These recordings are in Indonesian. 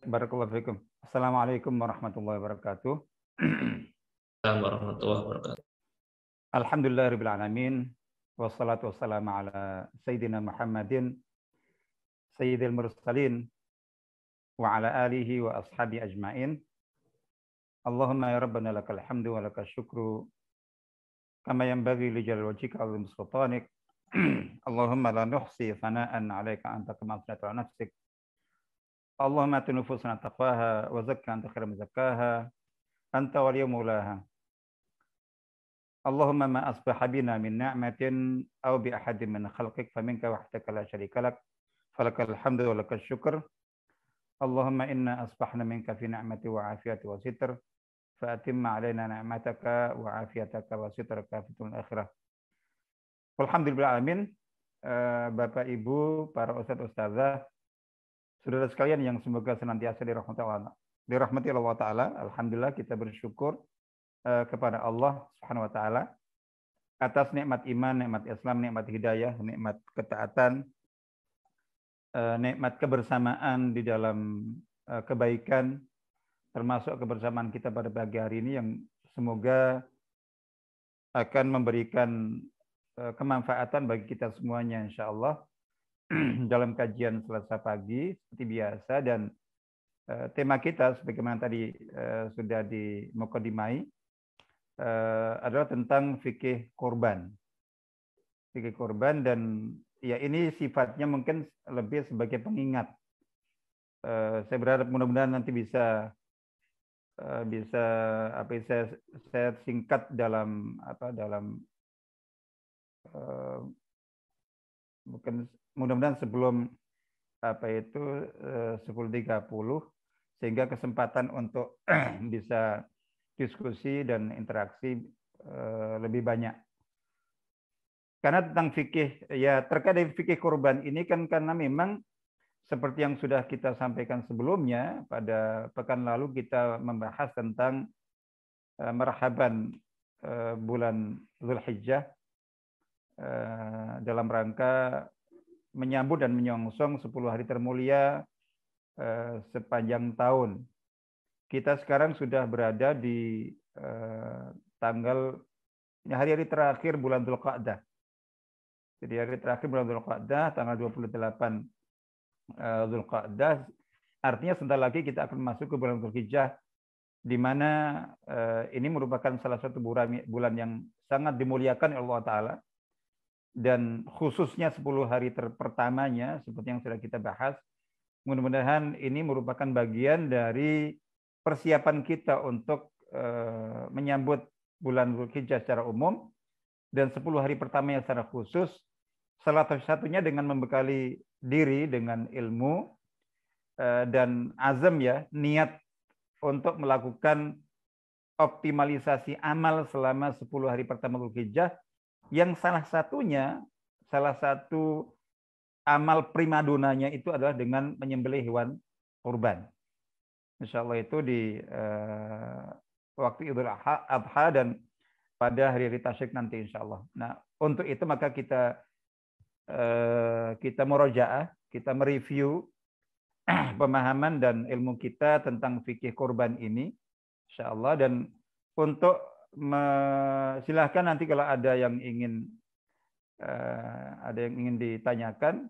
Barakallahu fikum. Assalamualaikum warahmatullahi wabarakatuh. Assalamualaikum warahmatullahi wabarakatuh. Alhamdulillahirabbil alamin wassalatu wassalamu ala sayyidina Muhammadin sayyidil mursalin wa ala alihi wa ashabi ajmain. Allahumma ya rabbana lakal hamdu wa lakal syukru kama yanbaghi li jalali wajhika wa sultanik. Allahumma la nuhsi thana'an 'alaika anta kama asnayta 'ala nafsik. Allahumma ati nufusana taqwaha wa zakka anta khairu man zakkaha anta waliyyu maulaha. Allahumma ma asbaha bina min ni'matin aw bi ahadin min khalqik faminka wahdaka la syarika lak falakal hamdu wa lakal syukr. Allahumma inna asbahna minka fi ni'mati wa afiyati wa sitr fa atimma alaina ni'mataka wa afiyataka wa sitraka fil akhirah. Alhamdulillah alamin. Bapak Ibu, para ustadz ustazah, saudara sekalian yang semoga senantiasa dirahmati Allah Ta'ala. Alhamdulillah kita bersyukur kepada Allah Subhanahu wa Ta'ala atas nikmat iman, nikmat Islam, nikmat hidayah, nikmat ketaatan, nikmat kebersamaan di dalam kebaikan, termasuk kebersamaan kita pada pagi hari ini yang semoga akan memberikan kemanfaatan bagi kita semuanya insyaallah dalam kajian Selasa pagi seperti biasa. Dan tema kita sebagaimana tadi sudah dimukadimai adalah tentang fikih korban. Fikih korban, dan ya ini sifatnya mungkin lebih sebagai pengingat. Saya berharap mudah-mudahan nanti bisa saya singkat dalam mungkin mudah-mudahan sebelum 10.30 sehingga kesempatan untuk bisa diskusi dan interaksi lebih banyak. Karena tentang fikih, ya terkait dengan fikih kurban ini kan karena memang seperti yang sudah kita sampaikan sebelumnya, pada pekan lalu kita membahas tentang marhaban bulan Zulhijjah dalam rangka menyambut dan menyongsong 10 hari termulia sepanjang tahun. Kita sekarang sudah berada di hari-hari terakhir bulan Dzulqa'dah. Jadi hari terakhir bulan Dzulqa'dah, tanggal 28 Dzulqa'dah, artinya sebentar lagi kita akan masuk ke bulan Dzulhijjah, di mana ini merupakan salah satu bulan yang sangat dimuliakan oleh Allah Ta'ala. Dan khususnya 10 hari pertamanya, seperti yang sudah kita bahas, mudah-mudahan ini merupakan bagian dari persiapan kita untuk menyambut bulan Dzulhijjah secara umum, dan 10 hari pertamanya secara khusus, salah satunya dengan membekali diri dengan ilmu dan azam, ya, niat untuk melakukan optimalisasi amal selama 10 hari pertama Dzulhijjah, yang salah satu amal primadonanya itu adalah dengan menyembelih hewan kurban. Insya Allah itu di waktu Idul Adha dan pada hari-hari tasyrik nanti insya Allah. Nah, untuk itu maka kita murojaah, kita mereview pemahaman dan ilmu kita tentang fikih kurban ini insya Allah. Dan untuk silahkan nanti kalau ada yang ingin ditanyakan,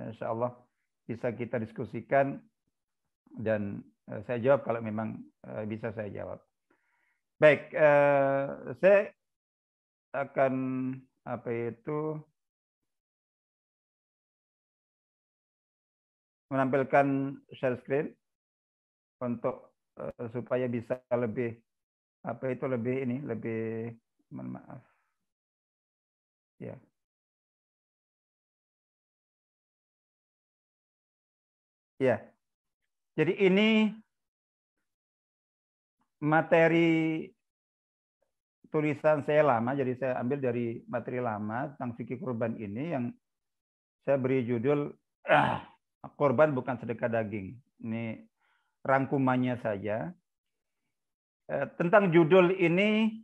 insya Allah bisa kita diskusikan dan saya jawab kalau memang bisa saya jawab. Baik, saya akan menampilkan share screen untuk supaya bisa lebih mohon maaf. Ya. Ya. Jadi ini materi tulisan saya lama, jadi saya ambil dari materi lama tentang fikih kurban ini yang saya beri judul Kurban bukan sedekah daging. Ini rangkumannya saja. Tentang judul ini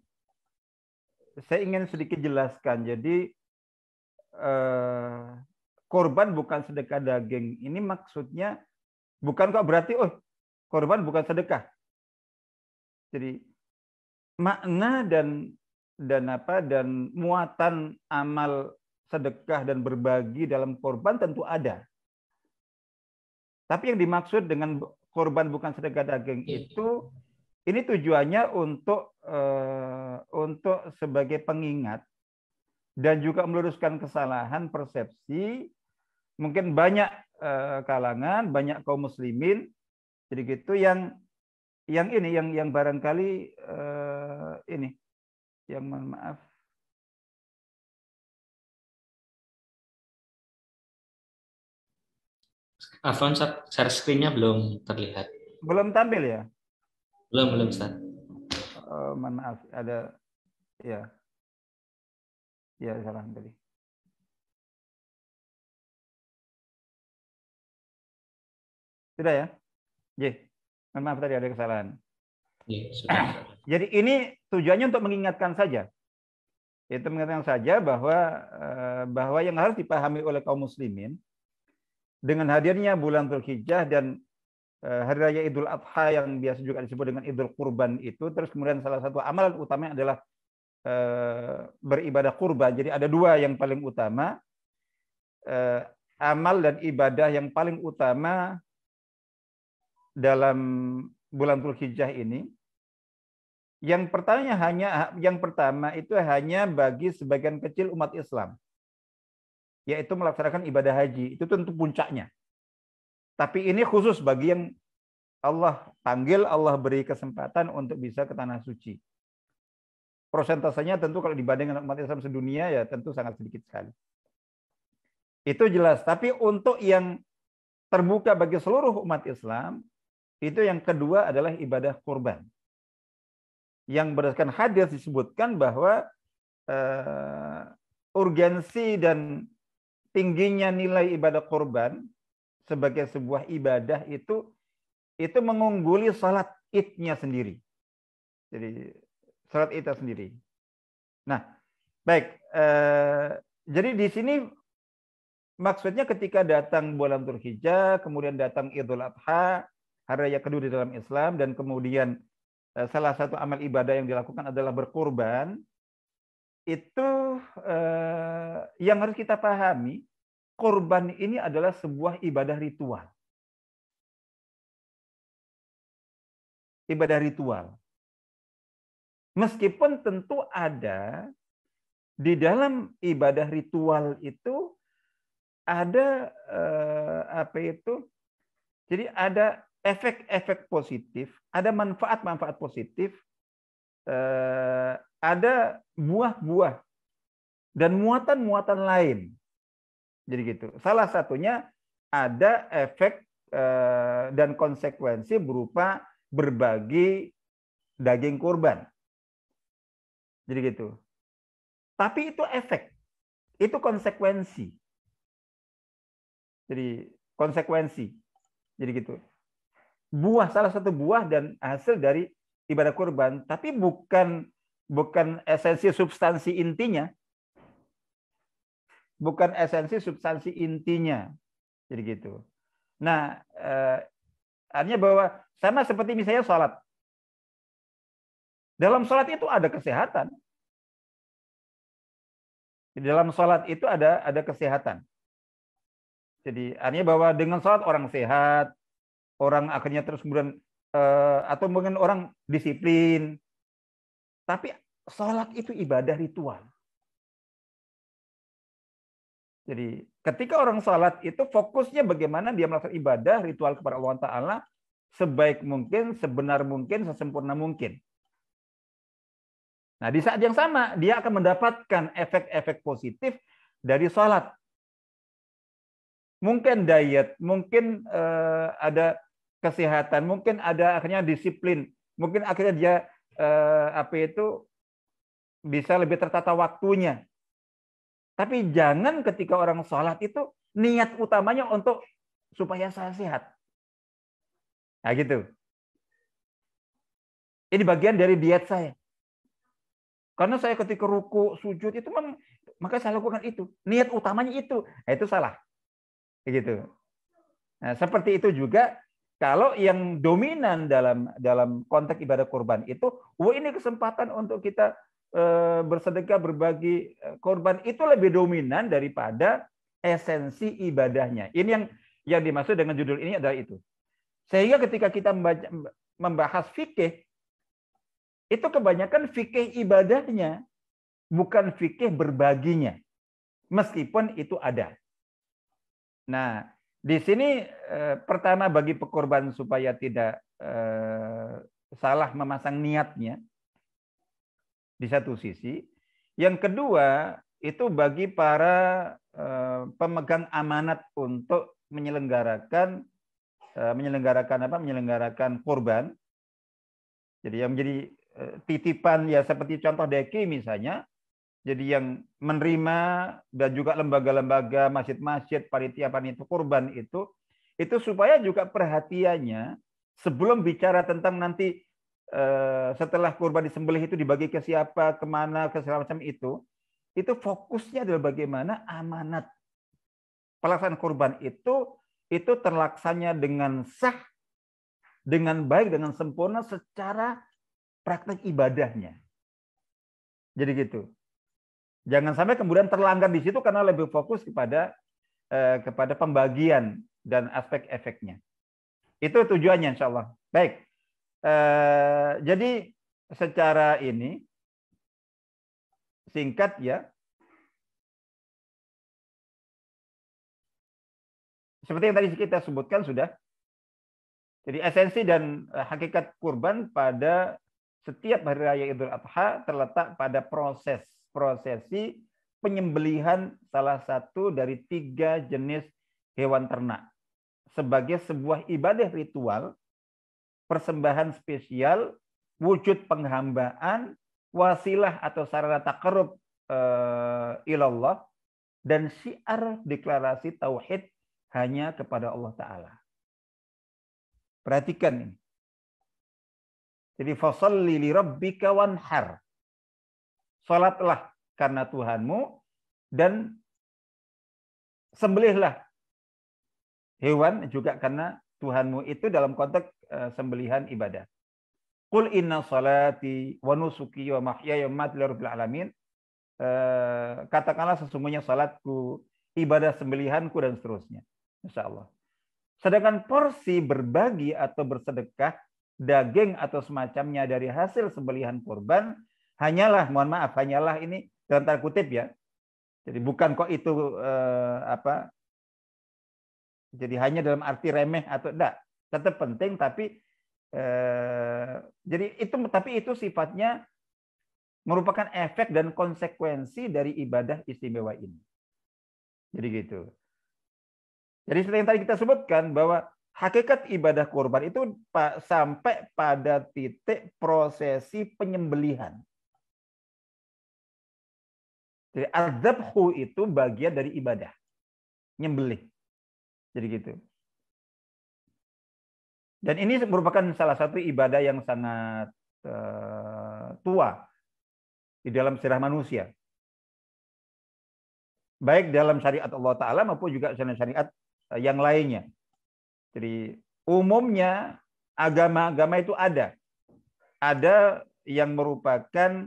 saya ingin sedikit jelaskan. Jadi korban bukan sedekah daging ini maksudnya bukan kok berarti korban bukan sedekah. Jadi makna dan muatan amal sedekah dan berbagi dalam korban tentu ada. Tapi yang dimaksud dengan korban bukan sedekah daging itu ini tujuannya untuk sebagai pengingat dan juga meluruskan kesalahan persepsi. Mungkin banyak kalangan, banyak kaum muslimin jadi gitu yang barangkali yang mohon maaf. Afwan, share screen-nya belum terlihat. Belum tampil ya? Belum, Ustaz. Mohon maaf, ada ya. Ya, salah tadi. Sudah ya? Mohon maaf tadi ada kesalahan. Sudah. Jadi ini tujuannya untuk mengingatkan saja. Itu mengingatkan saja bahwa yang harus dipahami oleh kaum muslimin dengan hadirnya bulan Dzulhijjah dan hari raya Idul Adha yang biasa juga disebut dengan Idul Kurban itu, terus kemudian salah satu amalan utamanya adalah beribadah kurban. Jadi ada dua yang paling utama, amal dan ibadah yang paling utama dalam bulan Dzulhijjah ini. Yang pertama itu hanya bagi sebagian kecil umat Islam, yaitu melaksanakan ibadah haji. Itu tentu puncaknya. Tapi ini khusus bagi yang Allah panggil, Allah beri kesempatan untuk bisa ke tanah suci. Persentasenya tentu kalau dibandingkan umat Islam sedunia ya tentu sangat sedikit sekali. Itu jelas. Tapi untuk yang terbuka bagi seluruh umat Islam, itu yang kedua adalah ibadah kurban. Yang berdasarkan hadis disebutkan bahwa urgensi dan tingginya nilai ibadah kurban sebagai sebuah ibadah itu mengungguli salat Id-nya sendiri. Jadi salat Id sendiri. Nah, baik. Jadi di sini maksudnya ketika datang bulan Dzulhijjah, kemudian datang Idul Adha, hari raya kedua di dalam Islam, dan kemudian salah satu amal ibadah yang dilakukan adalah berkurban, itu yang harus kita pahami, kurban ini adalah sebuah ibadah ritual. Ibadah ritual. Meskipun tentu ada di dalam ibadah ritual itu ada jadi ada efek-efek positif, ada manfaat-manfaat positif, ada buah-buah dan muatan-muatan lain. Jadi gitu. Salah satunya ada efek dan konsekuensi berupa berbagi daging kurban. Jadi gitu. Tapi itu efek, itu konsekuensi. Jadi konsekuensi. Jadi gitu. Buah, salah satu buah dan hasil dari ibadah kurban, tapi bukan esensi substansi intinya. Bukan esensi substansi intinya. Jadi gitu. Nah, artinya bahwa sama seperti misalnya sholat. Dalam sholat itu ada kesehatan. Di dalam sholat itu ada kesehatan. Jadi artinya bahwa dengan sholat orang sehat, orang akhirnya terus kemudian atau mungkin orang disiplin. Tapi sholat itu ibadah ritual. Jadi ketika orang sholat itu fokusnya bagaimana dia melakukan ibadah ritual kepada Allah Ta'ala sebaik mungkin, sebenar mungkin, sesempurna mungkin. Nah di saat yang sama dia akan mendapatkan efek-efek positif dari sholat. Mungkin diet, mungkin ada kesehatan, mungkin ada akhirnya disiplin, mungkin akhirnya dia bisa lebih tertata waktunya. Tapi jangan ketika orang sholat itu niat utamanya untuk supaya saya sehat. Nah gitu. Ini bagian dari diet saya. Karena saya ketika ruku, sujud itu maka saya lakukan itu. Niat utamanya itu. Nah, itu salah. Begitu. Nah, seperti itu juga kalau yang dominan dalam konteks ibadah kurban itu, ini kesempatan untuk kita bersedekah, berbagi kurban, itu lebih dominan daripada esensi ibadahnya. Ini yang dimaksud dengan judul ini adalah itu. Sehingga ketika kita membahas fikih, itu kebanyakan fikih ibadahnya, bukan fikih berbaginya. Meskipun itu ada. Nah, di sini pertama bagi pekorban supaya tidak salah memasang niatnya di satu sisi. Yang kedua, itu bagi para pemegang amanat untuk menyelenggarakan kurban. Jadi yang menjadi titipan ya seperti contoh DKI misalnya. Jadi yang menerima dan juga lembaga-lembaga, masjid-masjid, panitia-panitia kurban itu supaya juga perhatiannya sebelum bicara tentang nanti setelah kurban disembelih itu dibagi ke siapa, kemana, ke segala macam itu fokusnya adalah bagaimana amanat pelaksanaan kurban itu terlaksana dengan sah, dengan baik, dengan sempurna secara praktek ibadahnya. Jadi gitu. Jangan sampai kemudian terlanggar di situ karena lebih fokus kepada pembagian dan aspek efeknya. Itu tujuannya insya Allah. Baik. Jadi secara ini singkat ya. Seperti yang tadi kita sebutkan sudah. Jadi esensi dan hakikat kurban pada setiap hari raya Idul Adha terletak pada prosesi penyembelihan salah satu dari 3 jenis hewan ternak sebagai sebuah ibadah ritual, persembahan spesial, wujud penghambaan, wasilah atau sarana taqarrub ilallah, dan syiar deklarasi tauhid hanya kepada Allah Ta'ala. Perhatikan ini. Jadi fasholli li rabbika wanhar. Salatlah karena Tuhanmu dan sembelihlah hewan juga karena Tuhanmu, itu dalam konteks sembelihan ibadah. Qul inna salati wa nusuki wa mahyaya wa mamati lirabbil alamin. Katakanlah sesungguhnya salatku, ibadah sembelihanku dan seterusnya. Insyaallah. Sedangkan porsi berbagi atau bersedekah daging atau semacamnya dari hasil sembelihan kurban hanyalah, mohon maaf, hanyalah ini dalam tanda kutip ya. Jadi bukan kok itu jadi hanya dalam arti remeh atau enggak. Tetap penting tapi jadi itu sifatnya merupakan efek dan konsekuensi dari ibadah istimewa ini. Jadi gitu. Jadi seperti yang tadi kita sebutkan bahwa hakikat ibadah kurban itu sampai pada titik prosesi penyembelihan. Jadi adzabhu itu bagian dari ibadah. Nyembelih. Jadi gitu. Dan ini merupakan salah satu ibadah yang sangat tua di dalam sejarah manusia. Baik dalam syariat Allah Ta'ala maupun juga syariat yang lainnya. Jadi umumnya agama-agama itu ada yang merupakan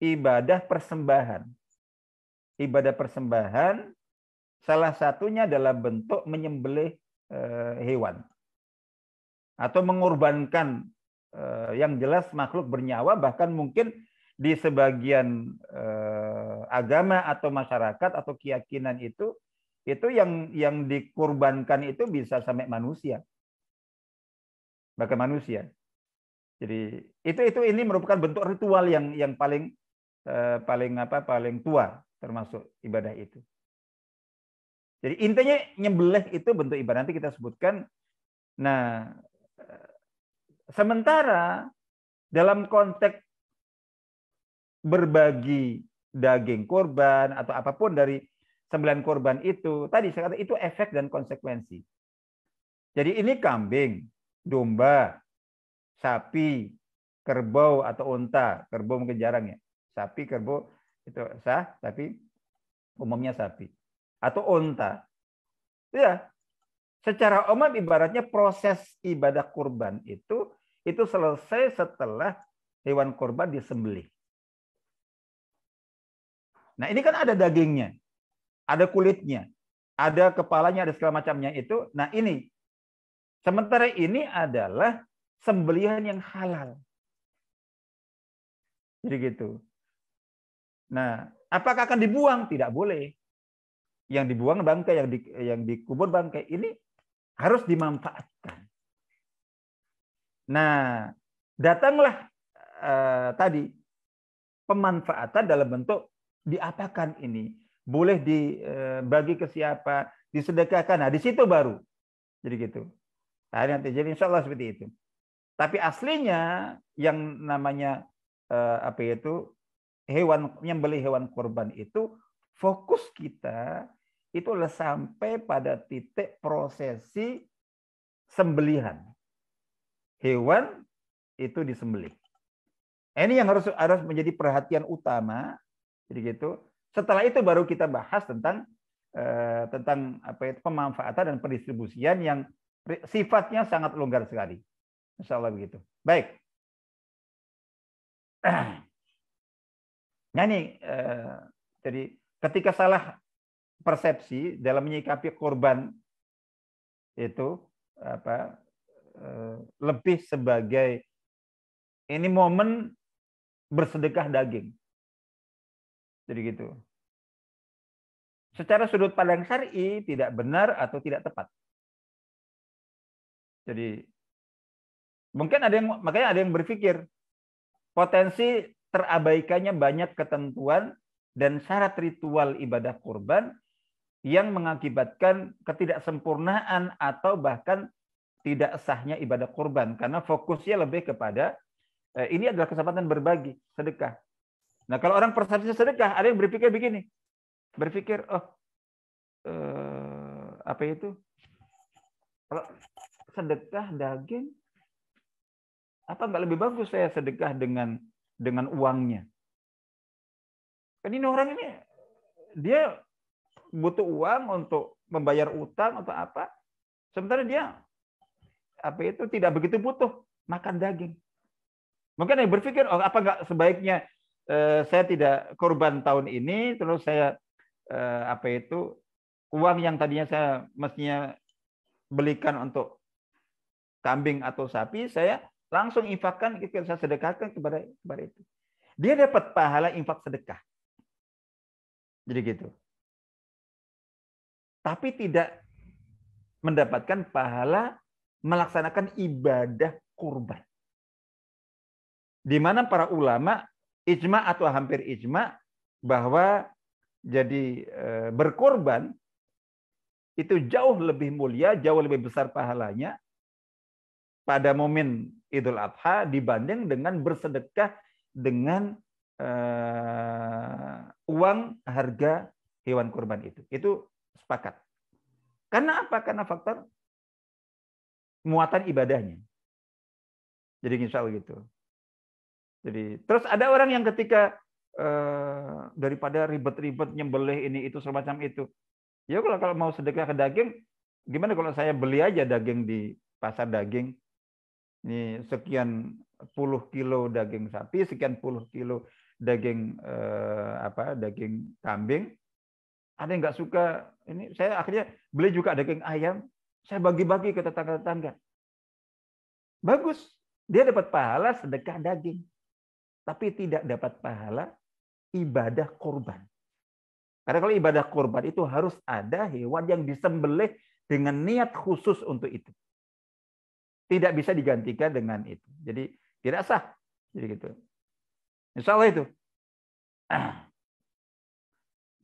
ibadah persembahan. Ibadah persembahan salah satunya adalah bentuk menyembelih hewan atau mengorbankan yang jelas makhluk bernyawa, bahkan mungkin di sebagian agama atau masyarakat atau keyakinan itu yang dikurbankan itu bisa sampai manusia. Bahkan manusia. Jadi ini merupakan bentuk ritual yang paling tua termasuk ibadah itu. Jadi intinya nyembelih itu bentuk ibadah, nanti kita sebutkan. Nah, sementara dalam konteks berbagi daging kurban atau apapun dari sembelihan kurban itu, tadi saya kata itu efek dan konsekuensi. Jadi ini kambing, domba, sapi, kerbau atau unta. Kerbau mungkin jarang ya. Sapi, kerbau itu sah, tapi umumnya sapi. Atau unta. Ya, secara umum ibaratnya proses ibadah kurban itu selesai setelah hewan kurban disembelih. Nah, ini kan ada dagingnya, ada kulitnya, ada kepalanya, ada segala macamnya itu. Nah, ini sementara ini adalah sembelihan yang halal. Jadi gitu. Nah, apakah akan dibuang? Tidak boleh. Yang dibuang bangkai, yang dikubur bangkai. Ini harus dimanfaatkan. Nah, datanglah tadi pemanfaatan dalam bentuk diapakan ini? Boleh dibagi ke siapa? Disedekahkan. Nah, di situ baru. Jadi gitu. Nah, nanti jadi insya Allah seperti itu. Tapi aslinya yang namanya apa itu hewan yang beli hewan kurban itu fokus kita itu adalah sampai pada titik prosesi sembelihan. Hewan itu disembelih. Ini yang harus menjadi perhatian utama. Jadi gitu. Setelah itu baru kita bahas tentang apa itu pemanfaatan dan pendistribusian yang sifatnya sangat longgar sekali. Insya Allah begitu. Baik. Nah ini jadi ketika salah persepsi dalam menyikapi korban itu apa lebih sebagai ini momen bersedekah daging. Jadi gitu. Secara sudut pandang syar'i tidak benar atau tidak tepat. Jadi mungkin makanya ada yang berpikir potensi terabaikannya banyak ketentuan dan syarat ritual ibadah kurban yang mengakibatkan ketidaksempurnaan atau bahkan tidak sahnya ibadah kurban karena fokusnya lebih kepada ini adalah kesempatan berbagi sedekah. Nah kalau orang persepsi sedekah ada yang berpikir begini, berpikir apa itu kalau sedekah daging apa nggak lebih bagus saya sedekah dengan uangnya? Kan ini orang ini dia butuh uang untuk membayar utang atau apa, sementara dia apa itu tidak begitu butuh makan daging. Mungkin yang berpikir, oh apa nggak sebaiknya saya tidak kurban tahun ini, terus saya apa itu uang yang tadinya saya mestinya belikan untuk kambing atau sapi, saya langsung infakkan, saya sedekahkan kepada itu. Dia dapat pahala infak sedekah. Jadi gitu. Tapi tidak mendapatkan pahala melaksanakan ibadah kurban. Di mana para ulama ijma atau hampir ijma bahwa jadi berkorban itu jauh lebih mulia, jauh lebih besar pahalanya pada momen Idul Adha dibanding dengan bersedekah dengan uang harga hewan kurban itu. Itu sepakat. Karena apa? Karena faktor muatan ibadahnya. Jadi insya Allah gitu. Jadi terus ada orang yang ketika daripada ribet-ribet nyembelih ini itu semacam itu. Ya kalau mau sedekah ke daging, gimana kalau saya beli aja daging di pasar daging. Ini sekian puluh kilo daging sapi, sekian puluh kilo daging daging kambing. Ada yang nggak suka ini, saya akhirnya beli juga daging ayam, saya bagi-bagi ke tetangga-tetangga. Bagus, dia dapat pahala sedekah daging, tapi tidak dapat pahala ibadah kurban. Karena kalau ibadah kurban itu harus ada hewan yang disembelih dengan niat khusus untuk itu. Tidak bisa digantikan dengan itu. Jadi tidak sah. Jadi gitu. Insya Allah itu.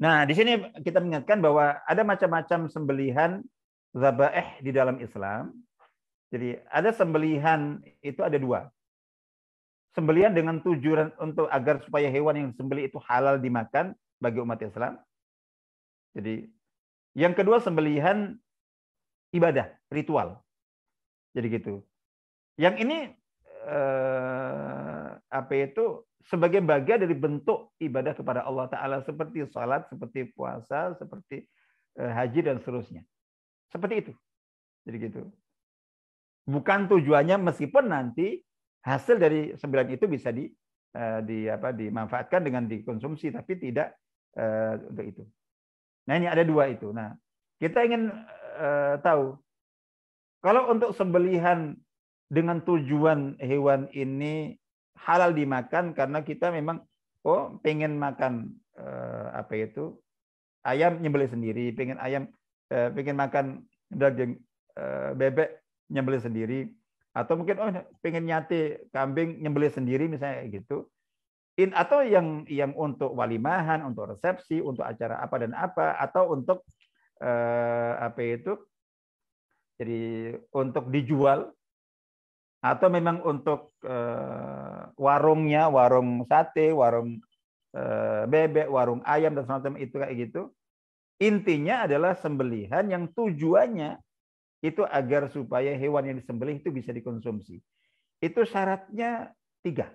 Nah, di sini kita mengingatkan bahwa ada macam-macam sembelihan zabaih di dalam Islam. Jadi ada sembelihan itu ada dua. Sembelihan dengan tujuan untuk agar supaya hewan yang disembelih itu halal dimakan bagi umat Islam. Jadi yang kedua sembelihan ibadah, ritual. Jadi gitu. Yang ini apa itu sebagai bagian dari bentuk ibadah kepada Allah Ta'ala seperti salat, seperti puasa, seperti haji dan seterusnya. Seperti itu. Jadi gitu. Bukan tujuannya meskipun nanti hasil dari 9 itu bisa dimanfaatkan dengan dikonsumsi, tapi tidak untuk itu. Nah, ini ada 2 itu. Nah, kita ingin tahu kalau untuk sembelihan dengan tujuan hewan ini halal dimakan karena kita memang pengen makan ayam nyembelih sendiri, pengen makan daging bebek nyembelih sendiri, atau mungkin pengen nyate kambing nyembelih sendiri misalnya gitu. Atau yang untuk walimahan, untuk resepsi, untuk acara apa dan apa, atau untuk jadi untuk dijual, atau memang untuk warungnya, warung sate, warung bebek, warung ayam dan semacam itu kayak gitu. Intinya adalah sembelihan yang tujuannya itu agar supaya hewan yang disembelih itu bisa dikonsumsi. Itu syaratnya 3.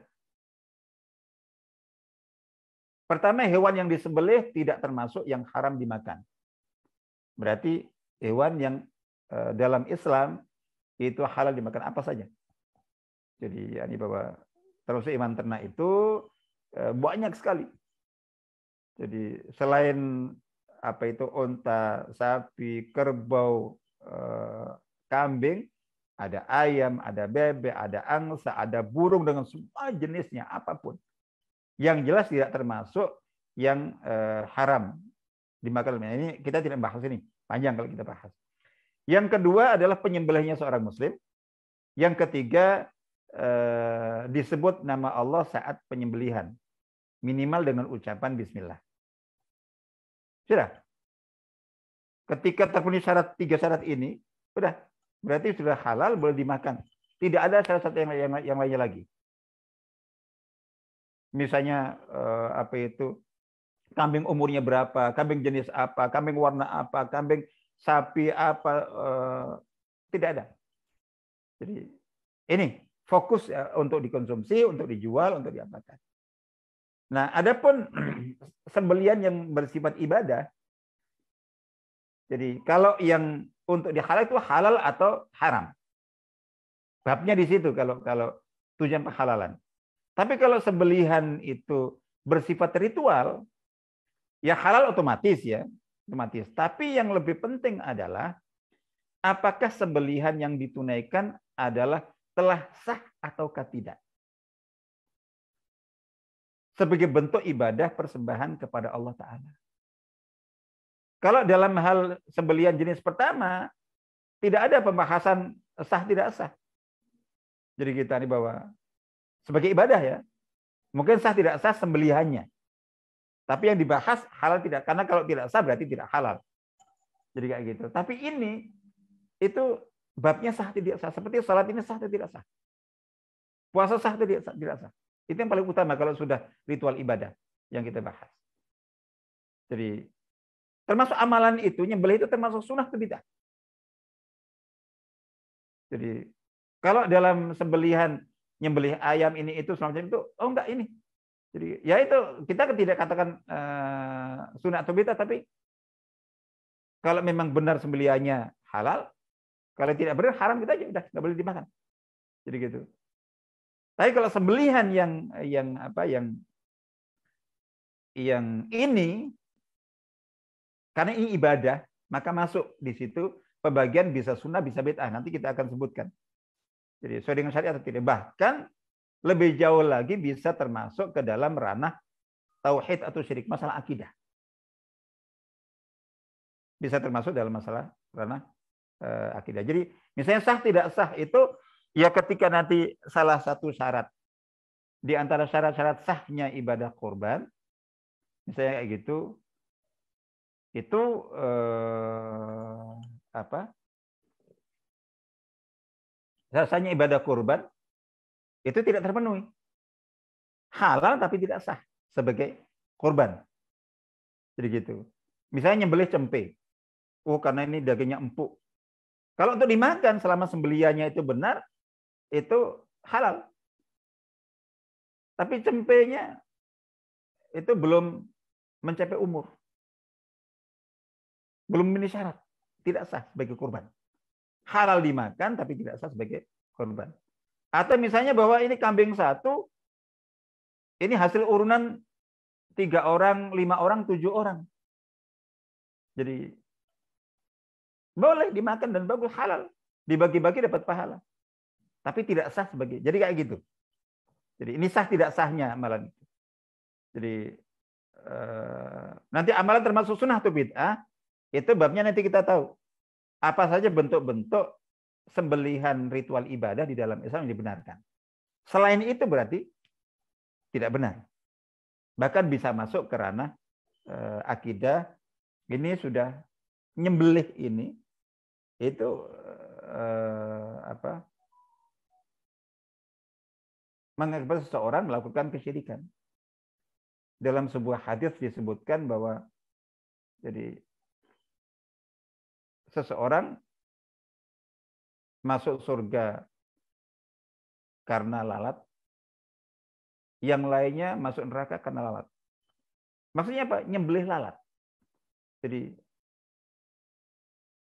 Pertama, hewan yang disembelih tidak termasuk yang haram dimakan. Berarti hewan yang dalam Islam itu halal dimakan apa saja. Jadi ini bahwa termasuk hewan ternak itu banyak sekali. Jadi selain unta, sapi, kerbau, kambing, ada ayam, ada bebek, ada angsa, ada burung dengan semua jenisnya apapun. Yang jelas tidak termasuk yang haram dimakan. Ini kita tidak bahas ini, panjang kalau kita bahas. Yang kedua adalah penyembelihnya seorang muslim. Yang ketiga disebut nama Allah saat penyembelihan, minimal dengan ucapan bismillah. Sudah. Ketika terpenuhi 3 syarat ini, sudah, berarti sudah halal, boleh dimakan. Tidak ada syarat yang lainnya lagi. Misalnya kambing umurnya berapa, kambing jenis apa, kambing warna apa, kambing sapi apa, tidak ada. Jadi ini fokus untuk dikonsumsi, untuk dijual, untuk diapakan. Nah, adapun sembelian yang bersifat ibadah, jadi kalau yang untuk dihalal itu halal atau haram. Babnya di situ kalau tujuan penghalalan. Tapi kalau sembelihan itu bersifat ritual, ya halal otomatis ya, otomatis. Tapi yang lebih penting adalah apakah sembelihan yang ditunaikan adalah telah sah ataukah tidak. Sebagai bentuk ibadah persembahan kepada Allah Ta'ala. Kalau dalam hal sembelihan jenis pertama, tidak ada pembahasan sah tidak sah. Jadi kita ini bahwa sebagai ibadah ya, mungkin sah tidak sah sembelihannya. Tapi yang dibahas halal tidak, karena kalau tidak sah berarti tidak halal. Jadi kayak gitu. Tapi ini itu babnya sah tidak sah. Seperti salat ini sah atau tidak sah. Puasa sah atau tidak sah. Itu yang paling utama kalau sudah ritual ibadah yang kita bahas. Jadi termasuk amalan itu, nyembelih itu termasuk sunnah atau bidah. Jadi kalau dalam sembelihan nyembelih ayam ini itu semacam itu, enggak ini. Jadi ya itu kita tidak katakan sunnah atau bidah, tapi kalau memang benar sembelihannya halal, kalau tidak benar haram, kita aja udah nggak boleh dimakan. Jadi gitu. Tapi kalau sembelihan yang ini, karena ini ibadah, maka masuk di situ pembagian bisa sunnah, bisa bid'ah. Nanti kita akan sebutkan. Jadi sesuai dengan syariat atau tidak. Bahkan lebih jauh lagi bisa termasuk ke dalam ranah tauhid atau syirik, masalah akidah. Bisa termasuk dalam masalah ranah akidah. Jadi misalnya sah tidak sah itu ya ketika nanti salah satu syarat di antara syarat-syarat sahnya ibadah kurban, misalnya kayak gitu, itu sahnya ibadah kurban itu tidak terpenuhi. Halal tapi tidak sah sebagai kurban. Jadi gitu. Misalnya nyembelih cempe. Karena ini dagingnya empuk. Kalau untuk dimakan selama sembeliannya itu benar, itu halal. Tapi cempenya itu belum mencapai umur. Belum memenuhi syarat. tidak sah sebagai kurban. Halal dimakan tapi tidak sah sebagai kurban. Atau misalnya bahwa ini kambing satu, ini hasil urunan 3 orang, 5 orang, 7 orang. Jadi boleh dimakan dan bagus, halal. Dibagi-bagi dapat pahala. Tapi tidak sah sebagai. Jadi kayak gitu. Jadi ini sah tidak sahnya amalan itu. Jadi nanti amalan termasuk sunnah atau bid'ah, itu babnya nanti kita tahu. Apa saja bentuk-bentuk sembelihan ritual ibadah di dalam Islam yang dibenarkan. Selain itu berarti tidak benar. Bahkan bisa masuk ke ranah akidah. Ini sudah nyembelih ini itu mengakibatkan seseorang melakukan kesyirikan. Dalam sebuah hadis disebutkan bahwa jadi seseorang masuk surga karena lalat, yang lainnya masuk neraka karena lalat. Maksudnya apa? Nyembelih lalat. Jadi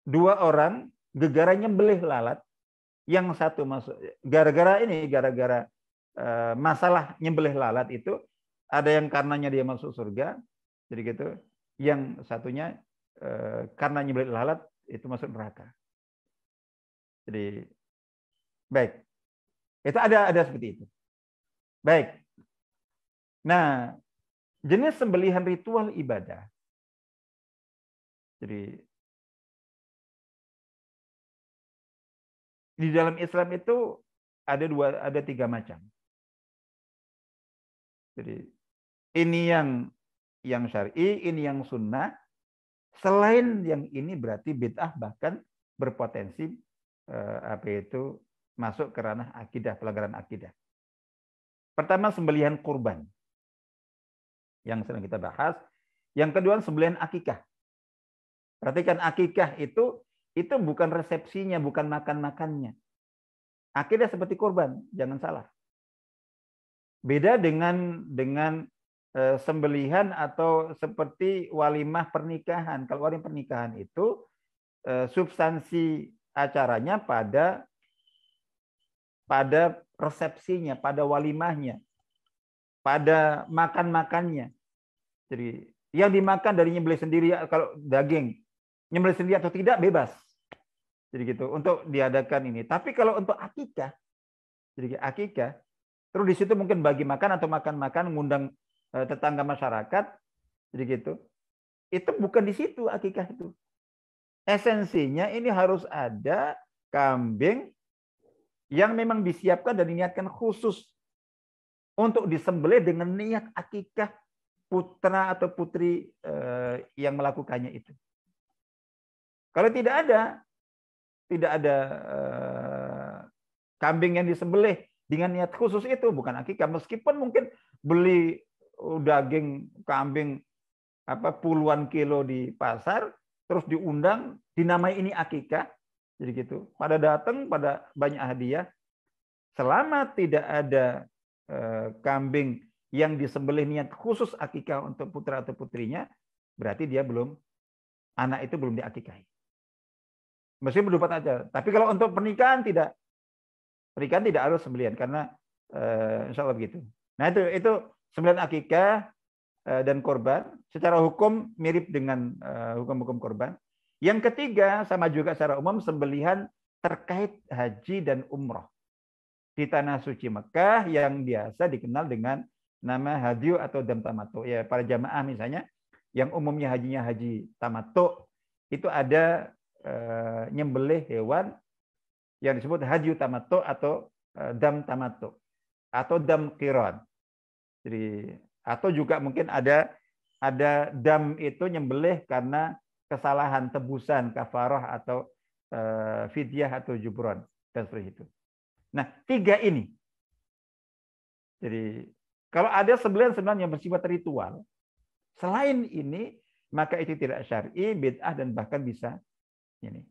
2 orang gegara nyembelih lalat, yang satu masuk gara-gara masalah nyembelih lalat itu, ada yang karenanya dia masuk surga, jadi gitu. Yang satunya karena nyembelih lalat itu masuk neraka. Jadi baik. Itu ada seperti itu. Baik. Nah, jenis sembelihan ritual ibadah. Jadi di dalam Islam itu ada 3 macam. Jadi ini yang syar'i, ini yang sunnah. Selain yang ini berarti bid'ah, bahkan berpotensi masuk ke ranah akidah, pelanggaran akidah. Pertama, sembelihan kurban yang sedang kita bahas. Yang kedua, sembelihan akikah. Perhatikan, akikah itu bukan resepsinya, bukan makan-makannya. Akidah seperti kurban, jangan salah. Beda dengan sembelihan atau seperti walimah pernikahan. Kalau walimah pernikahan itu substansi acaranya pada resepsinya, pada walimahnya, pada makan-makannya. Jadi yang dimakan dari nyembelih sendiri, kalau daging nyembelih sendiri atau tidak bebas. Jadi gitu untuk diadakan ini. Tapi kalau untuk akikah, jadi akikah, terus di situ mungkin bagi makan atau makan-makan, ngundang tetangga masyarakat, jadi gitu. Itu bukan di situ akikah itu. Esensinya ini harus ada kambing yang memang disiapkan dan diniatkan khusus untuk disembelih dengan niat akikah putra atau putri yang melakukannya itu. Kalau tidak ada kambing yang disembelih dengan niat khusus, itu bukan akikah. Meskipun mungkin beli daging kambing puluhan kilo di pasar, terus diundang, dinamai ini akikah, jadi gitu. Pada datang, pada banyak hadiah. Selama tidak ada kambing yang disembelih niat khusus akikah untuk putra atau putrinya, berarti dia anak itu belum diakikahi. Meskipun dapat aja. Tapi kalau untuk pernikahan tidak. Pernikahan tidak harus sembelihan karena insya Allah begitu. Nah itu sembelihan akikah dan korban. Secara hukum mirip dengan hukum-hukum korban. Yang ketiga sama juga secara umum sembelihan terkait haji dan umroh di tanah suci Mekah yang biasa dikenal dengan nama hadyu atau dam tamattu. Ya, para jamaah misalnya yang umumnya hajinya haji tamattu, itu ada nyembelih hewan yang disebut hadyu tamattu atau dam tamattu atau dam qiran. Jadi atau juga mungkin ada dam itu nyembelih karena kesalahan, tebusan, kafarah atau fidyah atau jubron dan seperti itu. Nah, 3 ini. Jadi kalau ada sembelihan-sembelihan yang bersifat ritual, selain ini maka itu tidak syar'i, bid'ah, dan bahkan bisa ini.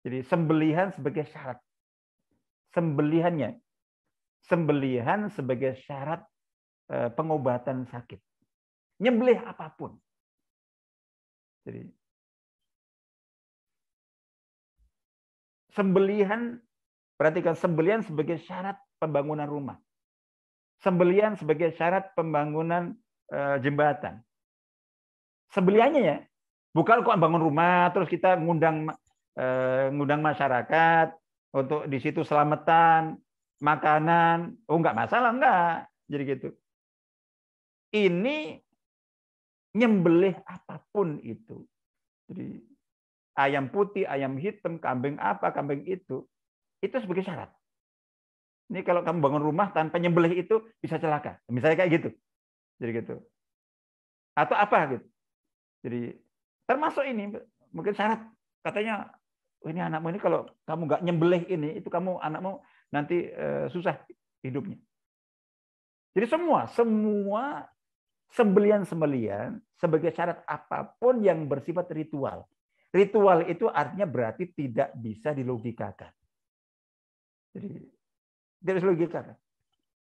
Jadi sembelihan sebagai syarat. Sembelihan sebagai syarat pengobatan sakit. Nyembelih apapun. Jadi sembelihan, perhatikan, sembelihan sebagai syarat pembangunan rumah. Sembelihan sebagai syarat pembangunan jembatan. Sembelihannya ya, bukan kok bangun rumah terus kita ngundang masyarakat untuk di situ selamatan, makanan, oh enggak masalah, enggak. Jadi gitu. Ini nyembelih apapun itu. Jadi ayam putih, ayam hitam, kambing apa, kambing itu sebagai syarat. Ini kalau kamu bangun rumah tanpa nyembelih itu bisa celaka. Misalnya kayak gitu. Jadi gitu. Atau apa gitu. Jadi termasuk ini mungkin syarat, katanya ini anakmu ini kalau kamu nggak nyembelih ini, itu anakmu nanti susah hidupnya. Jadi semua sembelian-sembelian sebagai syarat apapun yang bersifat ritual. Ritual itu artinya berarti tidak bisa dilogikakan. Jadi tidak bisa dilogikakan.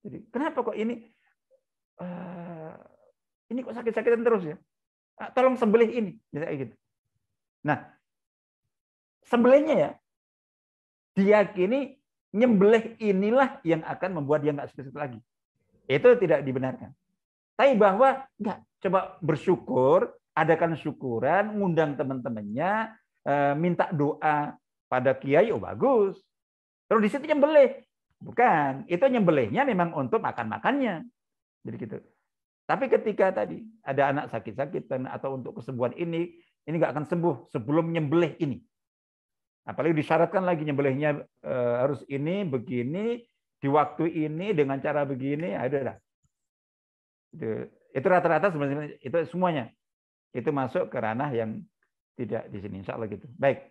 Jadi kenapa kok ini kok sakit-sakitan terus ya? Tolong sembelih ini, misalnya gitu. Nah, sembelihnya ya diyakini nyembelih inilah yang akan membuat dia nggak sakit lagi. Itu tidak dibenarkan. Tapi bahwa enggak, coba bersyukur, adakan syukuran, ngundang teman-temannya, minta doa pada kiai, oh bagus. Terus di situ nyembelih. Bukan, itu nyembelihnya memang untuk makan-makannya. Jadi gitu. Tapi ketika tadi ada anak sakit-sakitan atau untuk kesembuhan ini nggak akan sembuh sebelum nyembelih ini. Apalagi disyaratkan lagi nyembelihnya harus ini, begini, di waktu ini, dengan cara begini, ada. Itu rata-rata sebenarnya itu semuanya. Itu masuk ke ranah yang tidak di sini, insya Allah gitu. Baik.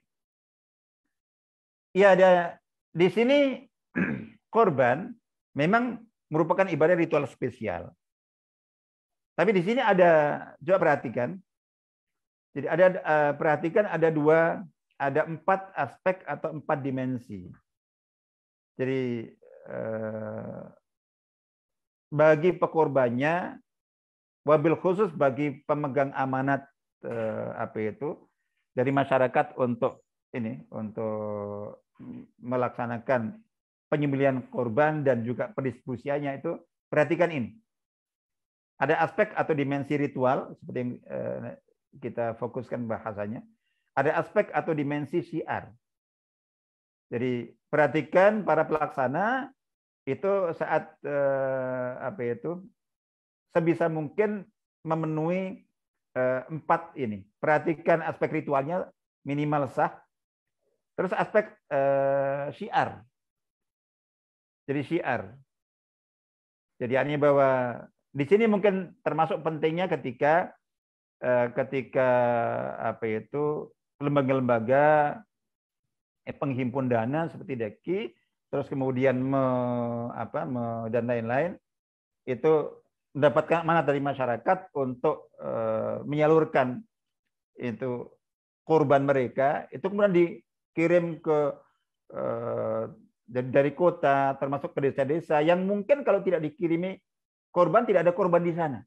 Iya, ada di sini korban memang merupakan ibadah ritual spesial. Tapi di sini ada, coba perhatikan. Jadi perhatikan ada 4 aspek atau 4 dimensi. Jadi bagi pekorbannya, wabil khusus bagi pemegang amanat dari masyarakat untuk melaksanakan penyembelihan korban dan juga pendistribusiannya itu, perhatikan ini. Ada aspek atau dimensi ritual seperti yang kita fokuskan bahasanya. Ada aspek atau dimensi syiar. Jadi perhatikan para pelaksana itu saat sebisa mungkin memenuhi 4 ini. Perhatikan aspek ritualnya minimal sah. Terus aspek syiar. Jadi syiar. Jadi artinya bahwa di sini mungkin termasuk pentingnya ketika lembaga-lembaga penghimpun dana seperti DEKI, terus kemudian dan lain-lain, itu mendapatkan amanat dari masyarakat untuk menyalurkan itu korban mereka, itu kemudian dikirim ke dari kota, termasuk ke desa-desa yang mungkin kalau tidak dikirimi korban, tidak ada korban di sana.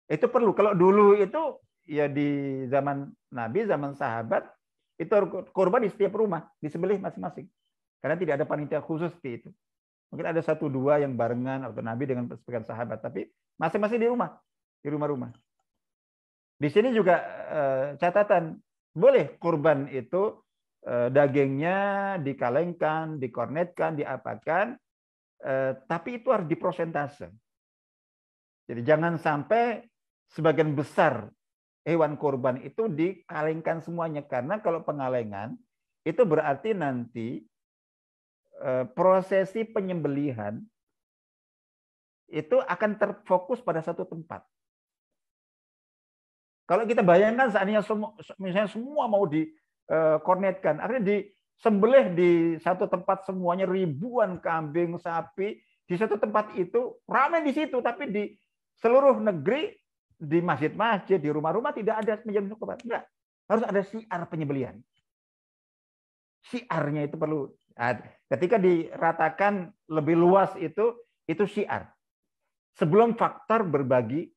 Itu perlu. Kalau dulu itu ya di zaman Nabi, zaman sahabat, itu korban di setiap rumah, disembelih masing-masing. Karena tidak ada panitia khusus seperti itu. Mungkin ada 1-2 yang barengan atau Nabi dengan sebagian sahabat, tapi masing-masing di rumah-rumah. Di sini juga catatan, boleh korban itu dagingnya dikalengkan, dikornetkan, diapakan, tapi itu harus diprosentase. Jadi jangan sampai sebagian besar hewan korban itu dikalengkan semuanya, karena kalau pengalengan itu berarti nanti prosesi penyembelihan itu akan terfokus pada satu tempat. Kalau kita bayangkan seandainya misalnya semua mau dikornetkan, akhirnya disembelih di satu tempat semuanya, ribuan kambing, sapi di satu tempat itu, ramai di situ, tapi di seluruh negeri, di masjid-masjid, di rumah-rumah tidak ada penyembelihan korban. Enggak. Harus ada syiar penyembelihan. Syiarnya itu perlu. Ketika diratakan lebih luas itu syiar. Sebelum faktor berbagi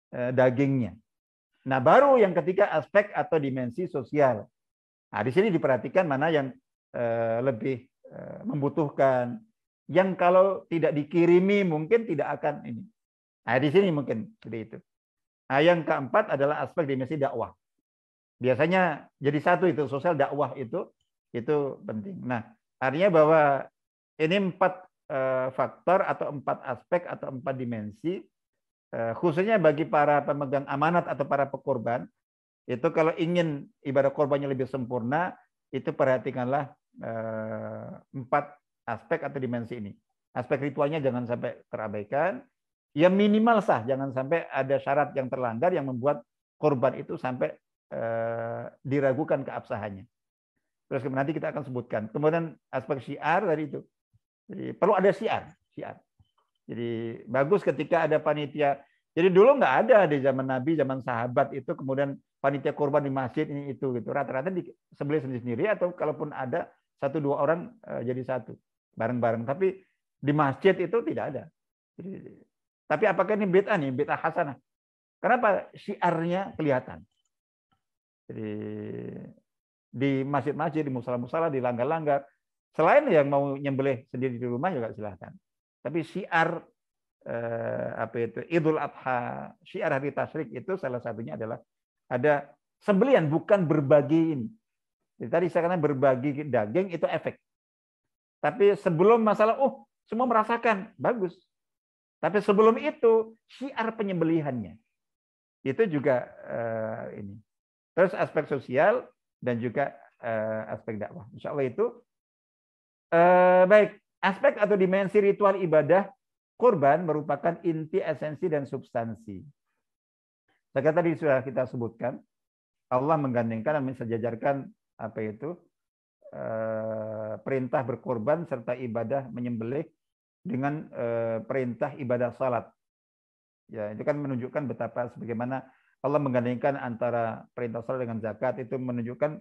dagingnya. Nah, baru yang ketiga aspek atau dimensi sosial. Nah, di sini diperhatikan mana yang lebih membutuhkan, yang kalau tidak dikirimi mungkin tidak akan ini. Nah, di sini mungkin seperti itu. Nah, yang keempat adalah aspek dimensi dakwah. Biasanya jadi satu itu sosial dakwah itu penting. Nah, artinya bahwa ini 4 faktor atau 4 aspek atau 4 dimensi, khususnya bagi para pemegang amanat atau para pekorban, itu kalau ingin ibadah korbannya lebih sempurna, itu perhatikanlah 4 aspek atau dimensi ini. Aspek ritualnya jangan sampai terabaikan. Ya minimal sah, jangan sampai ada syarat yang terlanggar yang membuat korban itu sampai diragukan keabsahannya. Terus kemudian nanti kita akan sebutkan. Kemudian aspek syiar dari itu. Jadi perlu ada syiar. Jadi bagus ketika ada panitia. Jadi dulu nggak ada di zaman Nabi, zaman sahabat itu kemudian panitia korban di masjid ini itu gitu. Rata-rata disembelih sendiri atau kalaupun ada 1-2 orang jadi satu bareng-bareng. Tapi di masjid itu tidak ada. Jadi, tapi apakah ini bid'ah nih, bid'ah hasanah? Kenapa? Syiarnya kelihatan. Jadi di masjid-masjid, di musala-musala, di langgar-langgar, selain yang mau nyembelih sendiri di rumah juga silahkan. Tapi syiar Idul Adha, syiar hari tasyrik itu salah satunya adalah ada sembelihan, bukan berbagi ini. Jadi tadi saya katakan berbagi daging itu efek. Tapi sebelum masalah, semua merasakan, bagus. Tapi sebelum itu, syiar penyembelihannya. Itu juga ini. Terus aspek sosial dan juga aspek dakwah. Insya Allah itu. Baik, aspek atau dimensi ritual ibadah kurban merupakan inti, esensi, dan substansi. Saya tadi sudah kita sebutkan, Allah menggandengkan dan mensejajarkan perintah berkorban serta ibadah menyembelih dengan perintah ibadah salat. Ya, itu kan menunjukkan betapa sebagaimana Allah menggandengkan antara perintah salat dengan zakat, itu menunjukkan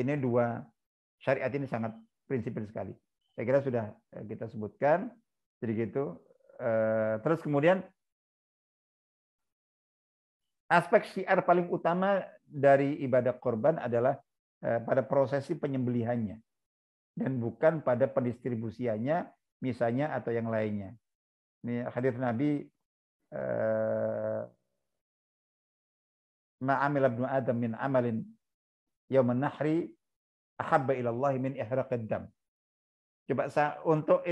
ini 2 syariat ini sangat prinsipil sekali. Saya kira sudah kita sebutkan. Jadi gitu. Terus kemudian aspek syiar paling utama dari ibadah korban adalah pada prosesi penyembelihannya dan bukan pada pendistribusiannya, misalnya atau yang lainnya. Ini hadits Nabi, ma'amil ibnu Adam min amalin yauman nahri ahabba ilallahi min ihraqid dam. Coba untuk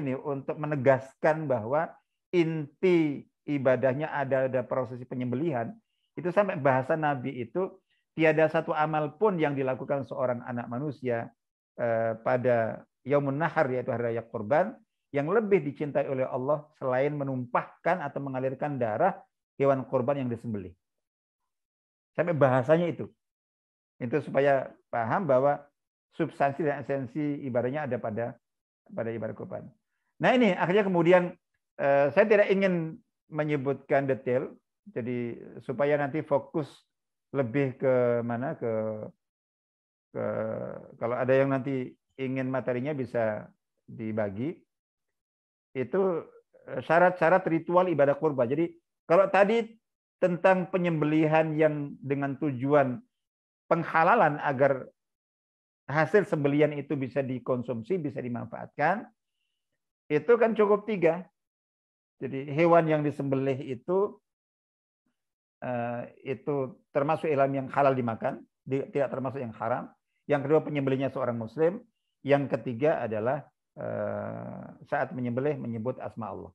menegaskan bahwa inti ibadahnya ada prosesi penyembelihan, itu sampai bahasa Nabi itu tiada satu amal pun yang dilakukan seorang anak manusia pada yaumun nahar, yaitu hari raya kurban, yang lebih dicintai oleh Allah selain menumpahkan atau mengalirkan darah hewan kurban yang disembelih. Sampai bahasanya itu supaya paham bahwa substansi dan esensi ibadahnya ada pada ibadah kurban. Nah ini akhirnya kemudian saya tidak ingin menyebutkan detail, jadi supaya nanti fokus lebih ke mana ke kalau ada yang nanti ingin materinya bisa dibagi. Itu syarat-syarat ritual ibadah kurban. Jadi kalau tadi tentang penyembelihan yang dengan tujuan penghalalan agar hasil sembelihan itu bisa dikonsumsi, bisa dimanfaatkan, itu kan cukup 3. Jadi hewan yang disembelih itu termasuk hewan yang halal dimakan, tidak termasuk yang haram. Yang kedua, penyembelihnya seorang muslim. Yang ketiga adalah saat menyembelih menyebut asma Allah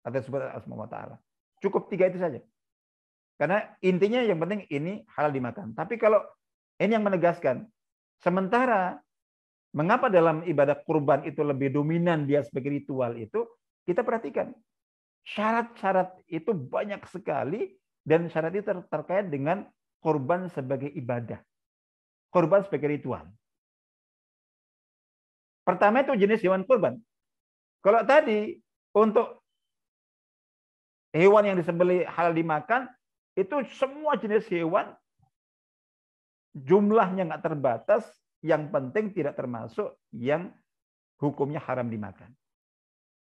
atau sebut asma wa ta'ala. Cukup 3 itu saja. Karena intinya yang penting ini halal dimakan. Tapi kalau ini yang menegaskan, sementara mengapa dalam ibadah kurban itu lebih dominan dia sebagai ritual itu, kita perhatikan. Syarat-syarat itu banyak sekali dan syarat itu terkait dengan kurban sebagai ibadah. Kurban sebagai ritual. Pertama itu jenis hewan kurban. Kalau tadi untuk hewan yang disembelih halal dimakan, itu semua jenis hewan jumlahnya nggak terbatas, yang penting tidak termasuk yang hukumnya haram dimakan.